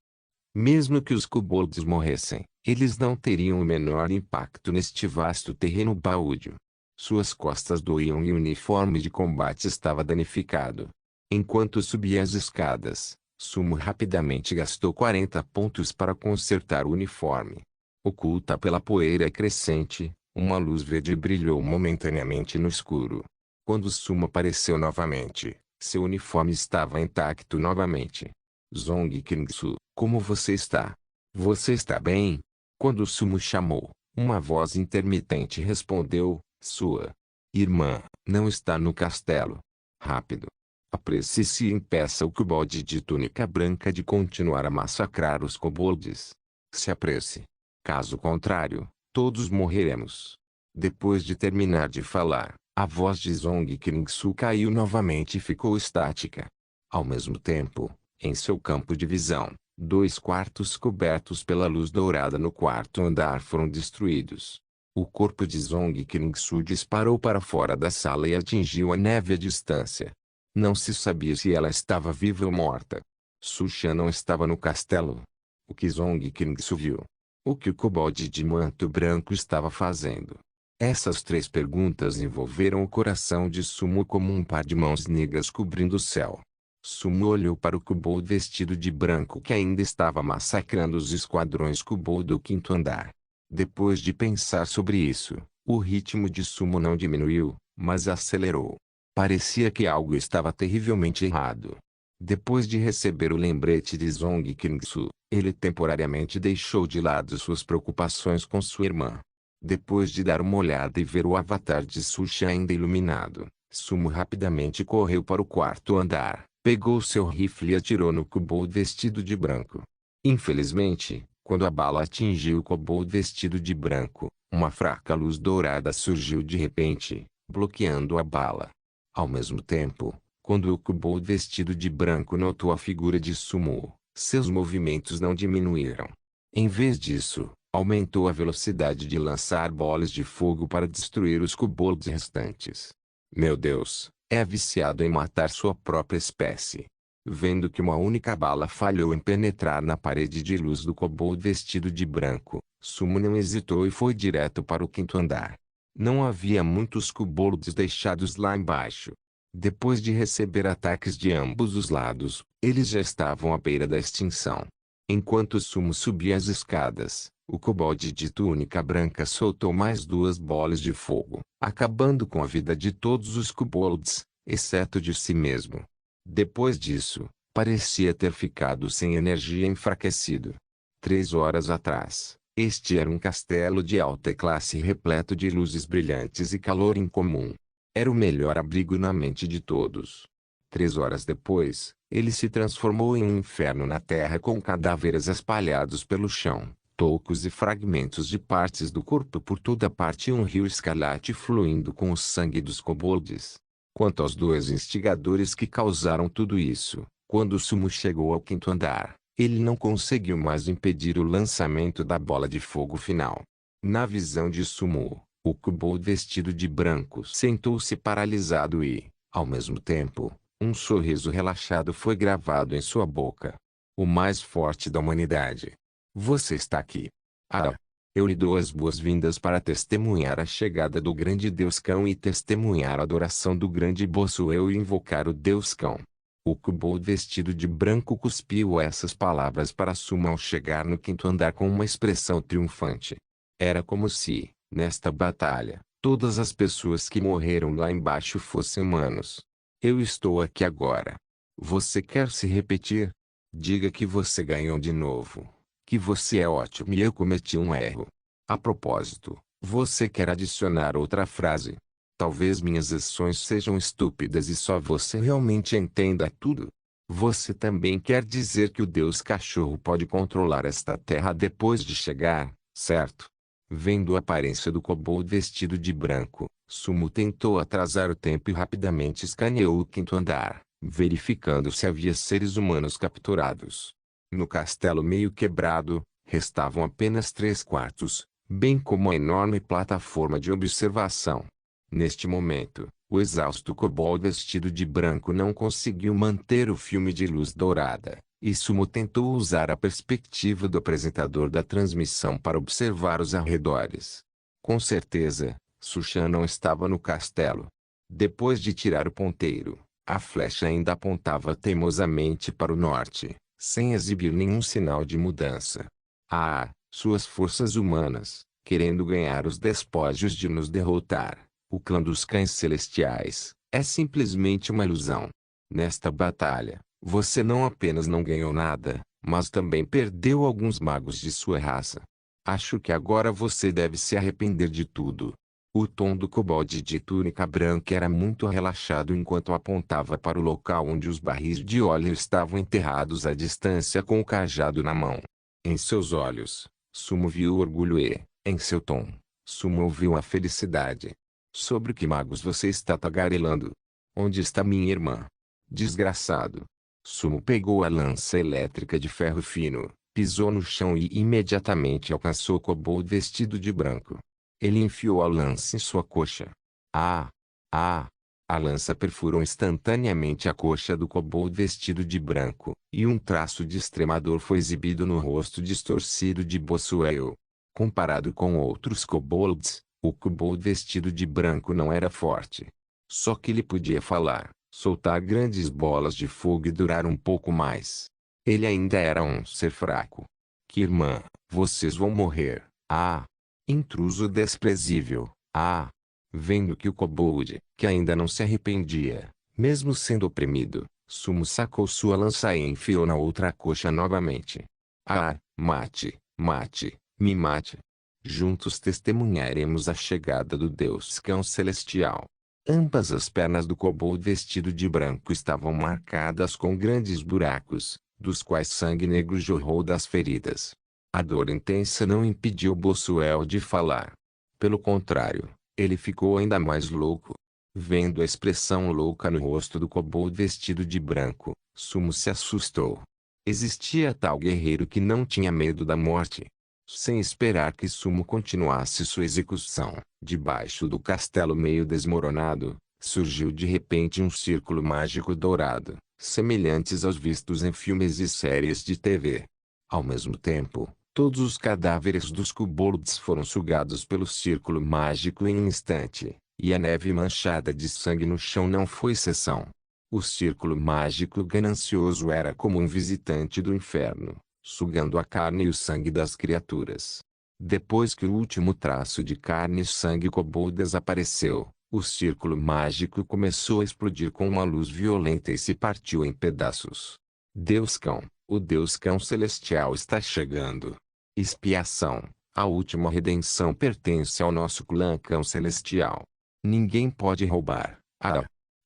[SPEAKER 1] Mesmo que os kobolds morressem, eles não teriam o menor impacto neste vasto terreno balúrdio. Suas costas doíam e o uniforme de combate estava danificado. Enquanto subia as escadas, Sumo rapidamente gastou 40 pontos para consertar o uniforme. Oculta pela poeira crescente, uma luz verde brilhou momentaneamente no escuro. Quando Sumo apareceu novamente, seu uniforme estava intacto novamente. Zong Kingsu, como você está? Você está bem? Quando Sumo chamou, uma voz intermitente respondeu, sua irmã não está no castelo. Rápido. Apresse-se e impeça o kobold de túnica branca de continuar a massacrar os kobolds. Se apresse. Caso contrário, todos morreremos. Depois de terminar de falar, a voz de Zong Kingsu caiu novamente e ficou estática. Ao mesmo tempo, em seu campo de visão, 2 quartos cobertos pela luz dourada no quarto andar foram destruídos. O corpo de Zong Kingsu disparou para fora da sala e atingiu a neve à distância. Não se sabia se ela estava viva ou morta. Sushan não estava no castelo. O que Zong Kingsu viu? O que o kobold de manto branco estava fazendo? Essas 3 perguntas envolveram o coração de Sumo como um par de mãos negras cobrindo o céu. Sumo olhou para o kobold vestido de branco que ainda estava massacrando os esquadrões kobold do 5º andar. Depois de pensar sobre isso, o ritmo de Sumo não diminuiu, mas acelerou. Parecia que algo estava terrivelmente errado. Depois de receber o lembrete de Zong Kingsu, ele temporariamente deixou de lado suas preocupações com sua irmã. Depois de dar uma olhada e ver o avatar de Sushi ainda iluminado, Sumo rapidamente correu para o 4º andar, pegou seu rifle e atirou no kobold vestido de branco. Infelizmente, quando a bala atingiu o kobold vestido de branco, uma fraca luz dourada surgiu de repente, bloqueando a bala. Ao mesmo tempo, quando o kobold vestido de branco notou a figura de Sumo, seus movimentos não diminuíram. Em vez disso, aumentou a velocidade de lançar bolas de fogo para destruir os kobolds restantes. Meu Deus, É viciado em matar sua própria espécie. Vendo que uma única bala falhou em penetrar na parede de luz do kobold vestido de branco, Sumo não hesitou e foi direto para o quinto andar. Não havia muitos kobolds deixados lá embaixo. Depois de receber ataques de ambos os lados, eles já estavam à beira da extinção. Enquanto Sumo subia as escadas, o kobold de túnica branca soltou mais 2 bolas de fogo, acabando com a vida de todos os kobolds, exceto de si mesmo. Depois disso, parecia ter ficado sem energia e enfraquecido. 3 horas atrás, este era um castelo de alta classe repleto de luzes brilhantes e calor incomum. Era o melhor abrigo na mente de todos. 3 horas depois, ele se transformou em um inferno na terra com cadáveres espalhados pelo chão, tocos e fragmentos de partes do corpo por toda parte e um rio escarlate fluindo com o sangue dos kobolds. Quanto aos 2 instigadores que causaram tudo isso, quando Sumo chegou ao quinto andar, ele não conseguiu mais impedir o lançamento da bola de fogo final. Na visão de Sumo, o kobold vestido de branco sentou-se paralisado e, ao mesmo tempo, um sorriso relaxado foi gravado em sua boca. O mais forte da humanidade. Você está aqui. Ah! Eu lhe dou as boas-vindas para testemunhar a chegada do grande Deus Cão e testemunhar a adoração do grande Bossuel e invocar o Deus Cão. O kobold vestido de branco cuspiu essas palavras para Sumo ao chegar no quinto andar com uma expressão triunfante. Era como se, nesta batalha, todas as pessoas que morreram lá embaixo fossem humanos. Eu estou aqui agora. Você quer se repetir? Diga que você ganhou de novo. Que você é ótimo e eu cometi um erro. A propósito, você quer adicionar outra frase? Talvez minhas ações sejam estúpidas e só você realmente entenda tudo. Você também quer dizer que o Deus Cachorro pode controlar esta terra depois de chegar, certo? Vendo a aparência do kobold vestido de branco, Sumo tentou atrasar o tempo e rapidamente escaneou o quinto andar, verificando se havia seres humanos capturados. No castelo meio quebrado, restavam apenas 3/4, bem como a enorme plataforma de observação. Neste momento, o exausto kobold vestido de branco não conseguiu manter o filme de luz dourada, e Sumo tentou usar a perspectiva do apresentador da transmissão para observar os arredores. Com certeza, Sushan não estava no castelo. Depois de tirar o ponteiro, a flecha ainda apontava teimosamente para o norte, sem exibir nenhum sinal de mudança. Ah, suas forças humanas, querendo ganhar os despojos de nos derrotar, o clã dos cães celestiais, é simplesmente uma ilusão. Nesta batalha, você não apenas não ganhou nada, mas também perdeu alguns magos de sua raça. Acho que agora você deve se arrepender de tudo. O tom do kobold de túnica branca era muito relaxado enquanto apontava para o local onde os barris de óleo estavam enterrados à distância com o cajado na mão. Em seus olhos, Sumo viu o orgulho e, em seu tom, Sumo ouviu a felicidade. Sobre que magos você está tagarelando? Onde está minha irmã? Desgraçado. Sumo pegou a lança elétrica de ferro fino, pisou no chão e imediatamente alcançou o kobold vestido de branco. Ele enfiou a lança em sua coxa. Ah! Ah! A lança perfurou instantaneamente a coxa do kobold vestido de branco, e um traço de extremador foi exibido no rosto distorcido de Bossuel. Comparado com outros kobolds, o kobold vestido de branco não era forte. Só que ele podia falar, soltar grandes bolas de fogo e durar um pouco mais. Ele ainda era um ser fraco. Que irmã, vocês vão morrer. Ah! Intruso desprezível. Ah! Vendo que o kobold, que ainda não se arrependia, mesmo sendo oprimido, Sumo sacou sua lança e enfiou na outra coxa novamente. Ah! Mate, mate, me mate. Juntos testemunharemos a chegada do Deus Cão Celestial. Ambas as pernas do kobold vestido de branco estavam marcadas com grandes buracos, dos quais sangue negro jorrou das feridas. A dor intensa não impediu Bossuel de falar. Pelo contrário, ele ficou ainda mais louco. Vendo a expressão louca no rosto do kobold vestido de branco, Sumo se assustou. Existia tal guerreiro que não tinha medo da morte. Sem esperar que Sumo continuasse sua execução, debaixo do castelo meio desmoronado, Surgiu de repente um círculo mágico dourado, semelhantes aos vistos em filmes e séries de TV. Ao mesmo tempo, todos os cadáveres dos kobolds foram sugados pelo círculo mágico em um instante, e a neve manchada de sangue no chão não foi exceção. O círculo mágico ganancioso era como um visitante do inferno, sugando a carne e o sangue das criaturas. Depois que o último traço de carne e sangue kobold desapareceu, o círculo mágico começou a explodir com uma luz violenta e se partiu em pedaços. Deus Cão, o Deus Cão Celestial está chegando. Expiação, a última redenção pertence ao nosso clã Cão Celestial. Ninguém pode roubar.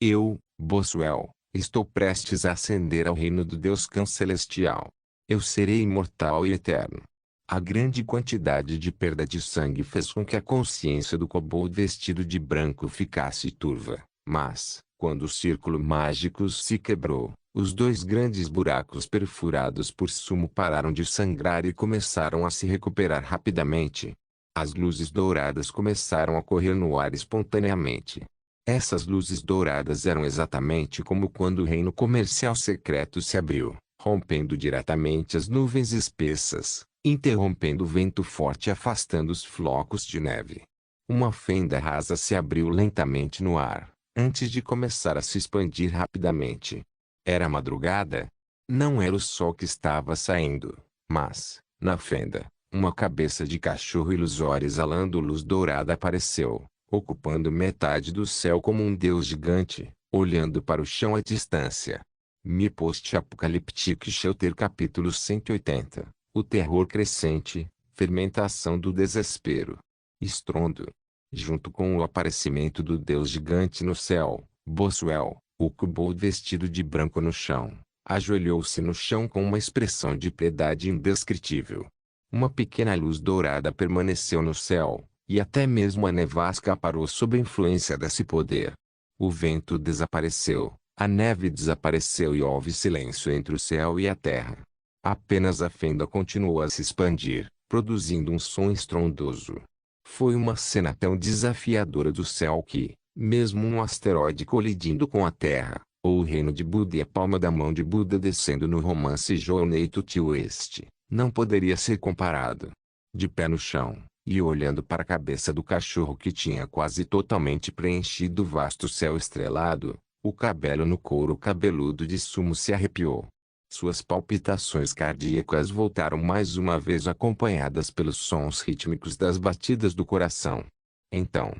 [SPEAKER 1] Eu, Boswell, estou prestes a ascender ao reino do Deus Cão Celestial. Eu serei imortal e eterno. A grande quantidade de perda de sangue fez com que a consciência do kobold vestido de branco ficasse turva, mas, quando o círculo mágico se quebrou, os dois grandes buracos perfurados por sumo pararam de sangrar e começaram a se recuperar rapidamente. As luzes douradas começaram a correr no ar espontaneamente. Essas luzes douradas eram exatamente como quando o reino comercial secreto se abriu, rompendo diretamente as nuvens espessas, interrompendo o vento forte e afastando os flocos de neve. Uma fenda rasa se abriu lentamente no ar, antes de começar a se expandir rapidamente. Era madrugada? Não era o sol que estava saindo, mas, na fenda, uma cabeça de cachorro ilusória exalando luz dourada apareceu, ocupando metade do céu como um deus gigante, olhando para o chão à distância. Mi Post-Apocalíptico Shelter Capítulo 180. O terror crescente, fermentação do desespero. Estrondo. Junto com o aparecimento do deus gigante no céu, Boswell, o kobold vestido de branco no chão, ajoelhou-se no chão com uma expressão de piedade indescritível. Uma pequena luz dourada permaneceu no céu, e até mesmo a nevasca parou sob a influência desse poder. O vento desapareceu, a neve desapareceu e houve silêncio entre o céu e a terra. Apenas a fenda continuou a se expandir, produzindo um som estrondoso. Foi uma cena tão desafiadora do céu que, mesmo um asteroide colidindo com a Terra, ou o reino de Buda e a palma da mão de Buda descendo no romance Journey to the West, não poderia ser comparado. De pé no chão, e olhando para a cabeça do cachorro que tinha quase totalmente preenchido o vasto céu estrelado, o cabelo no couro cabeludo de Sumo se arrepiou. Suas palpitações cardíacas voltaram mais uma vez acompanhadas pelos sons rítmicos das batidas do coração. Então,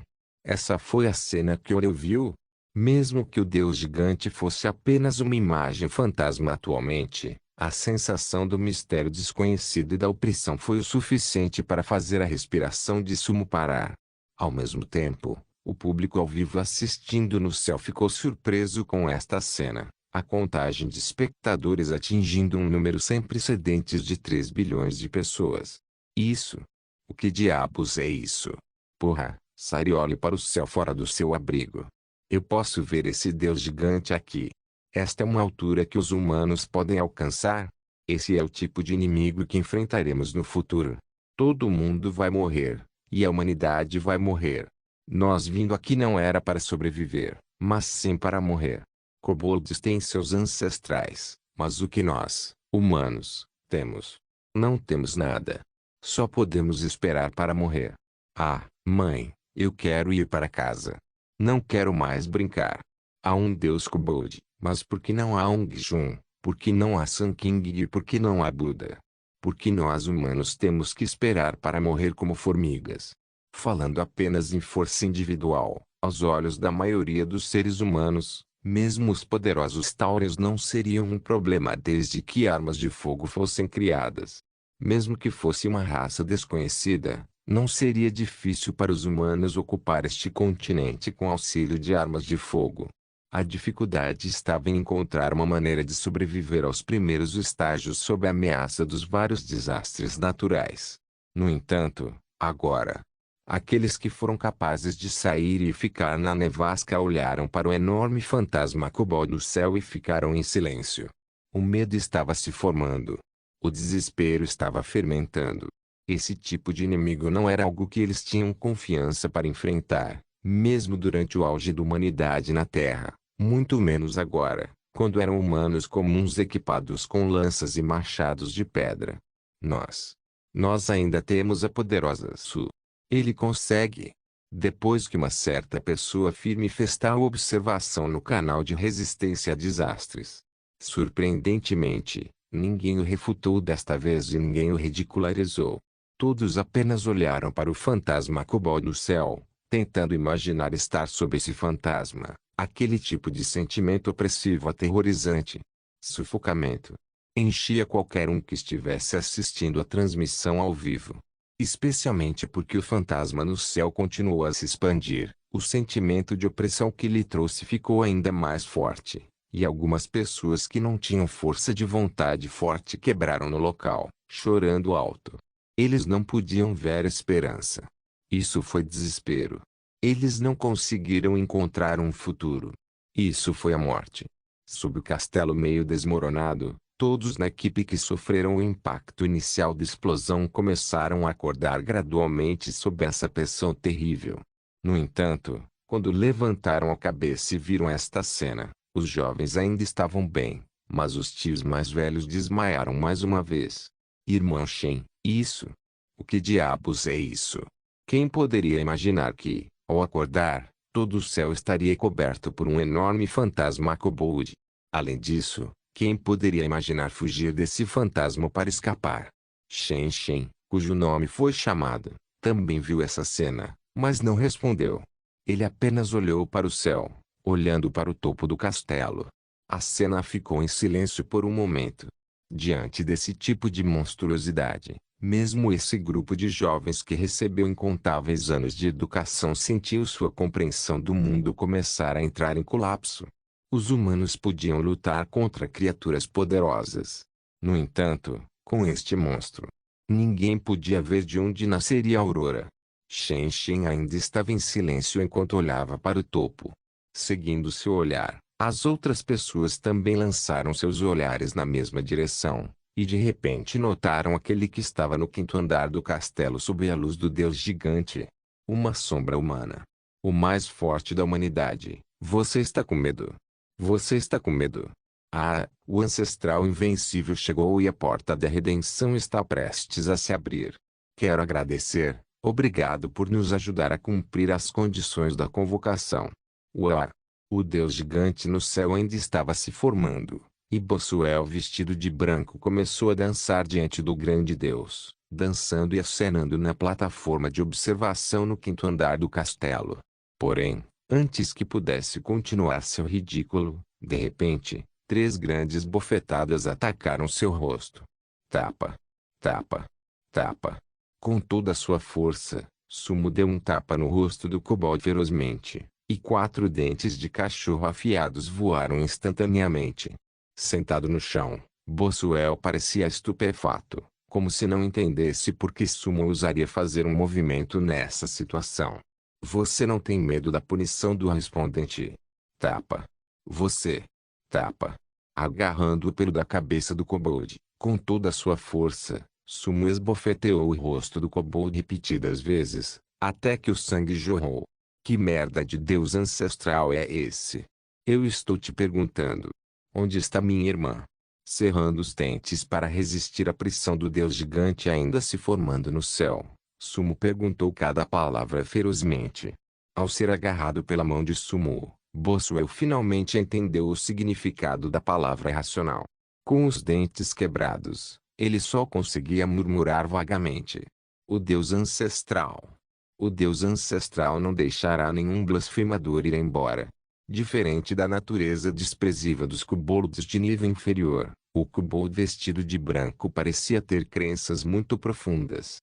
[SPEAKER 1] essa foi a cena que Orel viu? Mesmo que o deus gigante fosse apenas uma imagem fantasma atualmente, a sensação do mistério desconhecido e da opressão foi o suficiente para fazer a respiração de Sumo parar. Ao mesmo tempo, o público ao vivo assistindo no céu ficou surpreso com esta cena. A contagem de espectadores atingindo um número sem precedentes de 3 bilhões de pessoas. Isso? O que diabos é isso? Porra, Sari, olhe para o céu fora do seu abrigo. Eu posso ver esse deus gigante aqui. Esta é uma altura que os humanos podem alcançar? Esse é o tipo de inimigo que enfrentaremos no futuro. Todo mundo vai morrer, e a humanidade vai morrer. Nós vindo aqui não era para sobreviver, mas sim para morrer. Kobolds têm seus ancestrais, mas o que nós, humanos, temos? Não temos nada. Só podemos esperar para morrer. Ah, mãe, eu quero ir para casa. Não quero mais brincar. Há um deus kobold, mas por que não há um Gijun? Por que não há Sun King e por que não há Buda? Por que nós humanos temos que esperar para morrer como formigas? Falando apenas em força individual, aos olhos da maioria dos seres humanos, mesmo os poderosos Taurians não seriam um problema desde que armas de fogo fossem criadas. Mesmo que fosse uma raça desconhecida, não seria difícil para os humanos ocupar este continente com auxílio de armas de fogo. A dificuldade estava em encontrar uma maneira de sobreviver aos primeiros estágios sob a ameaça dos vários desastres naturais. No entanto, agora, aqueles que foram capazes de sair e ficar na nevasca olharam para o enorme fantasma kobold no céu e ficaram em silêncio. O medo estava se formando. O desespero estava fermentando. Esse tipo de inimigo não era algo que eles tinham confiança para enfrentar, Mesmo durante o auge da humanidade na Terra, muito menos agora, quando eram humanos comuns equipados com lanças e machados de pedra. Nós ainda temos a poderosa Su. Ele consegue. Depois que uma certa pessoa firme fez tal observação no canal de resistência a desastres. Surpreendentemente, ninguém o refutou desta vez e ninguém o ridicularizou. Todos apenas olharam para o fantasma kobold no céu, tentando imaginar estar sob esse fantasma, aquele tipo de sentimento opressivo aterrorizante. Sufocamento. Enchia qualquer um que estivesse assistindo a transmissão ao vivo. Especialmente porque o fantasma no céu continuou a se expandir, o sentimento de opressão que lhe trouxe ficou ainda mais forte, e algumas pessoas que não tinham força de vontade forte quebraram no local, chorando alto. Eles não podiam ver esperança. Isso foi desespero. Eles não conseguiram encontrar um futuro. Isso foi a morte. Sob o castelo meio desmoronado, todos na equipe que sofreram o impacto inicial da explosão começaram a acordar gradualmente sob essa pressão terrível. No entanto, quando levantaram a cabeça e viram esta cena, os jovens ainda estavam bem, mas os tios mais velhos desmaiaram mais uma vez. Irmão Shen, isso? O que diabos é isso? Quem poderia imaginar que, ao acordar, todo o céu estaria coberto por um enorme fantasma kobold? Além disso, quem poderia imaginar fugir desse fantasma para escapar? Shen Shen, cujo nome foi chamado, também viu essa cena, mas não respondeu. Ele apenas olhou para o céu, olhando para o topo do castelo. A cena ficou em silêncio por um momento. Diante desse tipo de monstruosidade, mesmo esse grupo de jovens que recebeu incontáveis anos de educação sentiu sua compreensão do mundo começar a entrar em colapso. Os humanos podiam lutar contra criaturas poderosas. No entanto, com este monstro, ninguém podia ver de onde nasceria a aurora. Shen Shen ainda estava em silêncio enquanto olhava para o topo. Seguindo seu olhar, as outras pessoas também lançaram seus olhares na mesma direção, e de repente notaram aquele que estava no quinto andar do castelo sob a luz do deus gigante. Uma sombra humana. O mais forte da humanidade. Você está com medo? Você está com medo? Ah, o ancestral invencível chegou e a porta da redenção está prestes a se abrir. Quero agradecer. Obrigado por nos ajudar a cumprir as condições da convocação. Uau! O deus gigante no céu ainda estava se formando, e Bossuel vestido de branco começou a dançar diante do grande deus, dançando e acenando na plataforma de observação no quinto andar do castelo. Porém, antes que pudesse continuar seu ridículo, de repente, 3 grandes bofetadas atacaram seu rosto. Tapa! Tapa! Tapa! Com toda a sua força, Sumo deu um tapa no rosto do kobold ferozmente, e 4 dentes de cachorro afiados voaram instantaneamente. Sentado no chão, Bossuel parecia estupefato, como se não entendesse por que Sumo ousaria fazer um movimento nessa situação. Você não tem medo da punição do respondente? Tapa. Você. Tapa. Agarrando o pelo da cabeça do kobold, com toda a sua força, Sumo esbofeteou o rosto do kobold repetidas vezes, até que o sangue jorrou. Que merda de deus ancestral é esse? Eu estou te perguntando. Onde está minha irmã? Cerrando os dentes para resistir à pressão do deus gigante ainda se formando no céu, Sumo perguntou cada palavra ferozmente. Ao ser agarrado pela mão de Sumo, Bossuel finalmente entendeu o significado da palavra irracional. Com os dentes quebrados, ele só conseguia murmurar vagamente. O deus ancestral. O deus ancestral não deixará nenhum blasfemador ir embora. Diferente da natureza desprezível dos kobolds de nível inferior, o kobold vestido de branco parecia ter crenças muito profundas.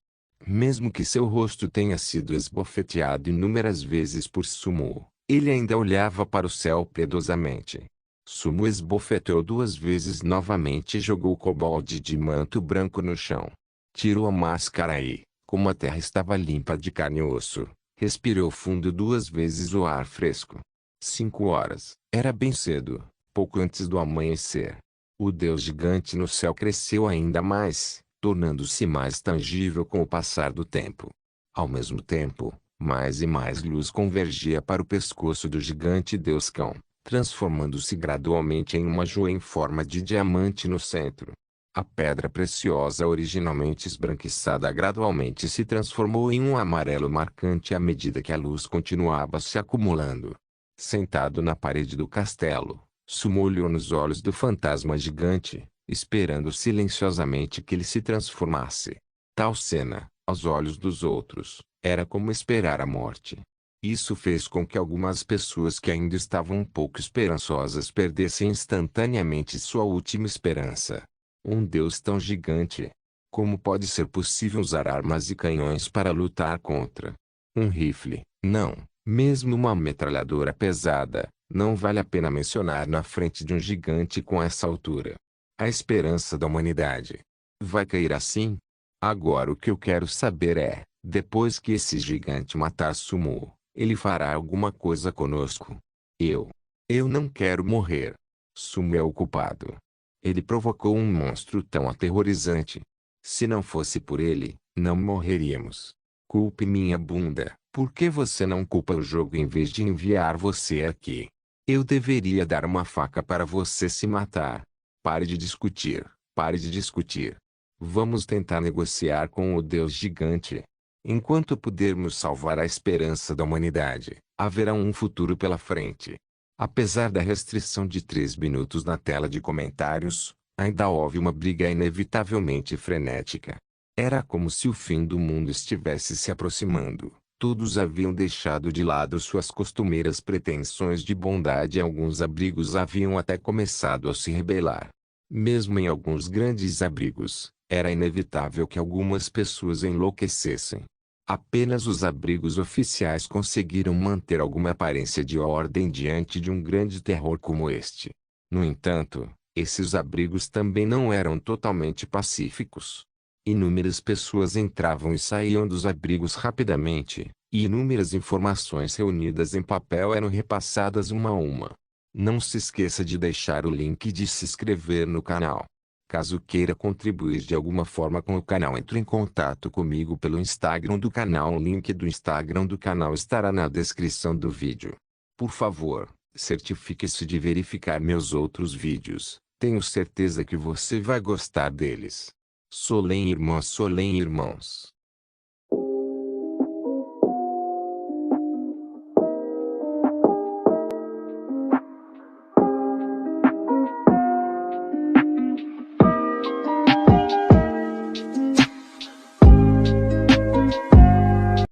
[SPEAKER 1] Mesmo que seu rosto tenha sido esbofeteado inúmeras vezes por Sumo, ele ainda olhava para o céu piedosamente. Sumo esbofeteou 2 vezes novamente e jogou o kobold de manto branco no chão. Tirou a máscara e, como a terra estava limpa de carne e osso, respirou fundo 2 vezes o ar fresco. 5 horas. Era bem cedo, pouco antes do amanhecer. O deus gigante no céu cresceu ainda mais, tornando-se mais tangível com o passar do tempo. Ao mesmo tempo, Mais e mais luz convergia para o pescoço do gigante Deus-cão, transformando-se gradualmente em uma joia em forma de diamante no centro. A pedra preciosa originalmente esbranquiçada gradualmente se transformou em um amarelo marcante à medida que a luz continuava se acumulando. Sentado na parede do castelo, Sumo olhou nos olhos do fantasma gigante, esperando silenciosamente que ele se transformasse. Tal cena, aos olhos dos outros, era como esperar a morte. Isso fez com que algumas pessoas que ainda estavam um pouco esperançosas perdessem instantaneamente sua última esperança. Um deus tão gigante. Como pode ser possível usar armas e canhões para lutar contra um rifle? Não, mesmo uma metralhadora pesada, não vale a pena mencionar na frente de um gigante com essa altura. A esperança da humanidade vai cair assim? Agora o que eu quero saber é, depois que esse gigante matar Sumo, ele fará alguma coisa conosco. Eu não quero morrer. Sumo é o culpado. Ele provocou um monstro tão aterrorizante. Se não fosse por ele, não morreríamos. Culpe minha bunda. Por que você não culpa o jogo em vez de enviar você aqui? Eu deveria dar uma faca para você se matar. Pare de discutir. Pare de discutir. Vamos tentar negociar com o Deus gigante. Enquanto pudermos salvar a esperança da humanidade, haverá um futuro pela frente. Apesar da restrição de 3 minutos na tela de comentários, ainda houve uma briga inevitavelmente frenética. Era como se o fim do mundo estivesse se aproximando. Todos haviam deixado de lado suas costumeiras pretensões de bondade e alguns abrigos haviam até começado a se rebelar. Mesmo em alguns grandes abrigos, era inevitável que algumas pessoas enlouquecessem. Apenas os abrigos oficiais conseguiram manter alguma aparência de ordem diante de um grande terror como este. No entanto, esses abrigos também não eram totalmente pacíficos. Inúmeras pessoas entravam e saíam dos abrigos rapidamente, e inúmeras informações reunidas em papel eram repassadas uma a uma. Não se esqueça de deixar o link e de se inscrever no canal. Caso queira contribuir de alguma forma com o canal, entre em contato comigo pelo Instagram do canal. O link do Instagram do canal estará na descrição do vídeo. Por favor, certifique-se de verificar meus outros vídeos. Tenho certeza que você vai gostar deles. Solem irmãos.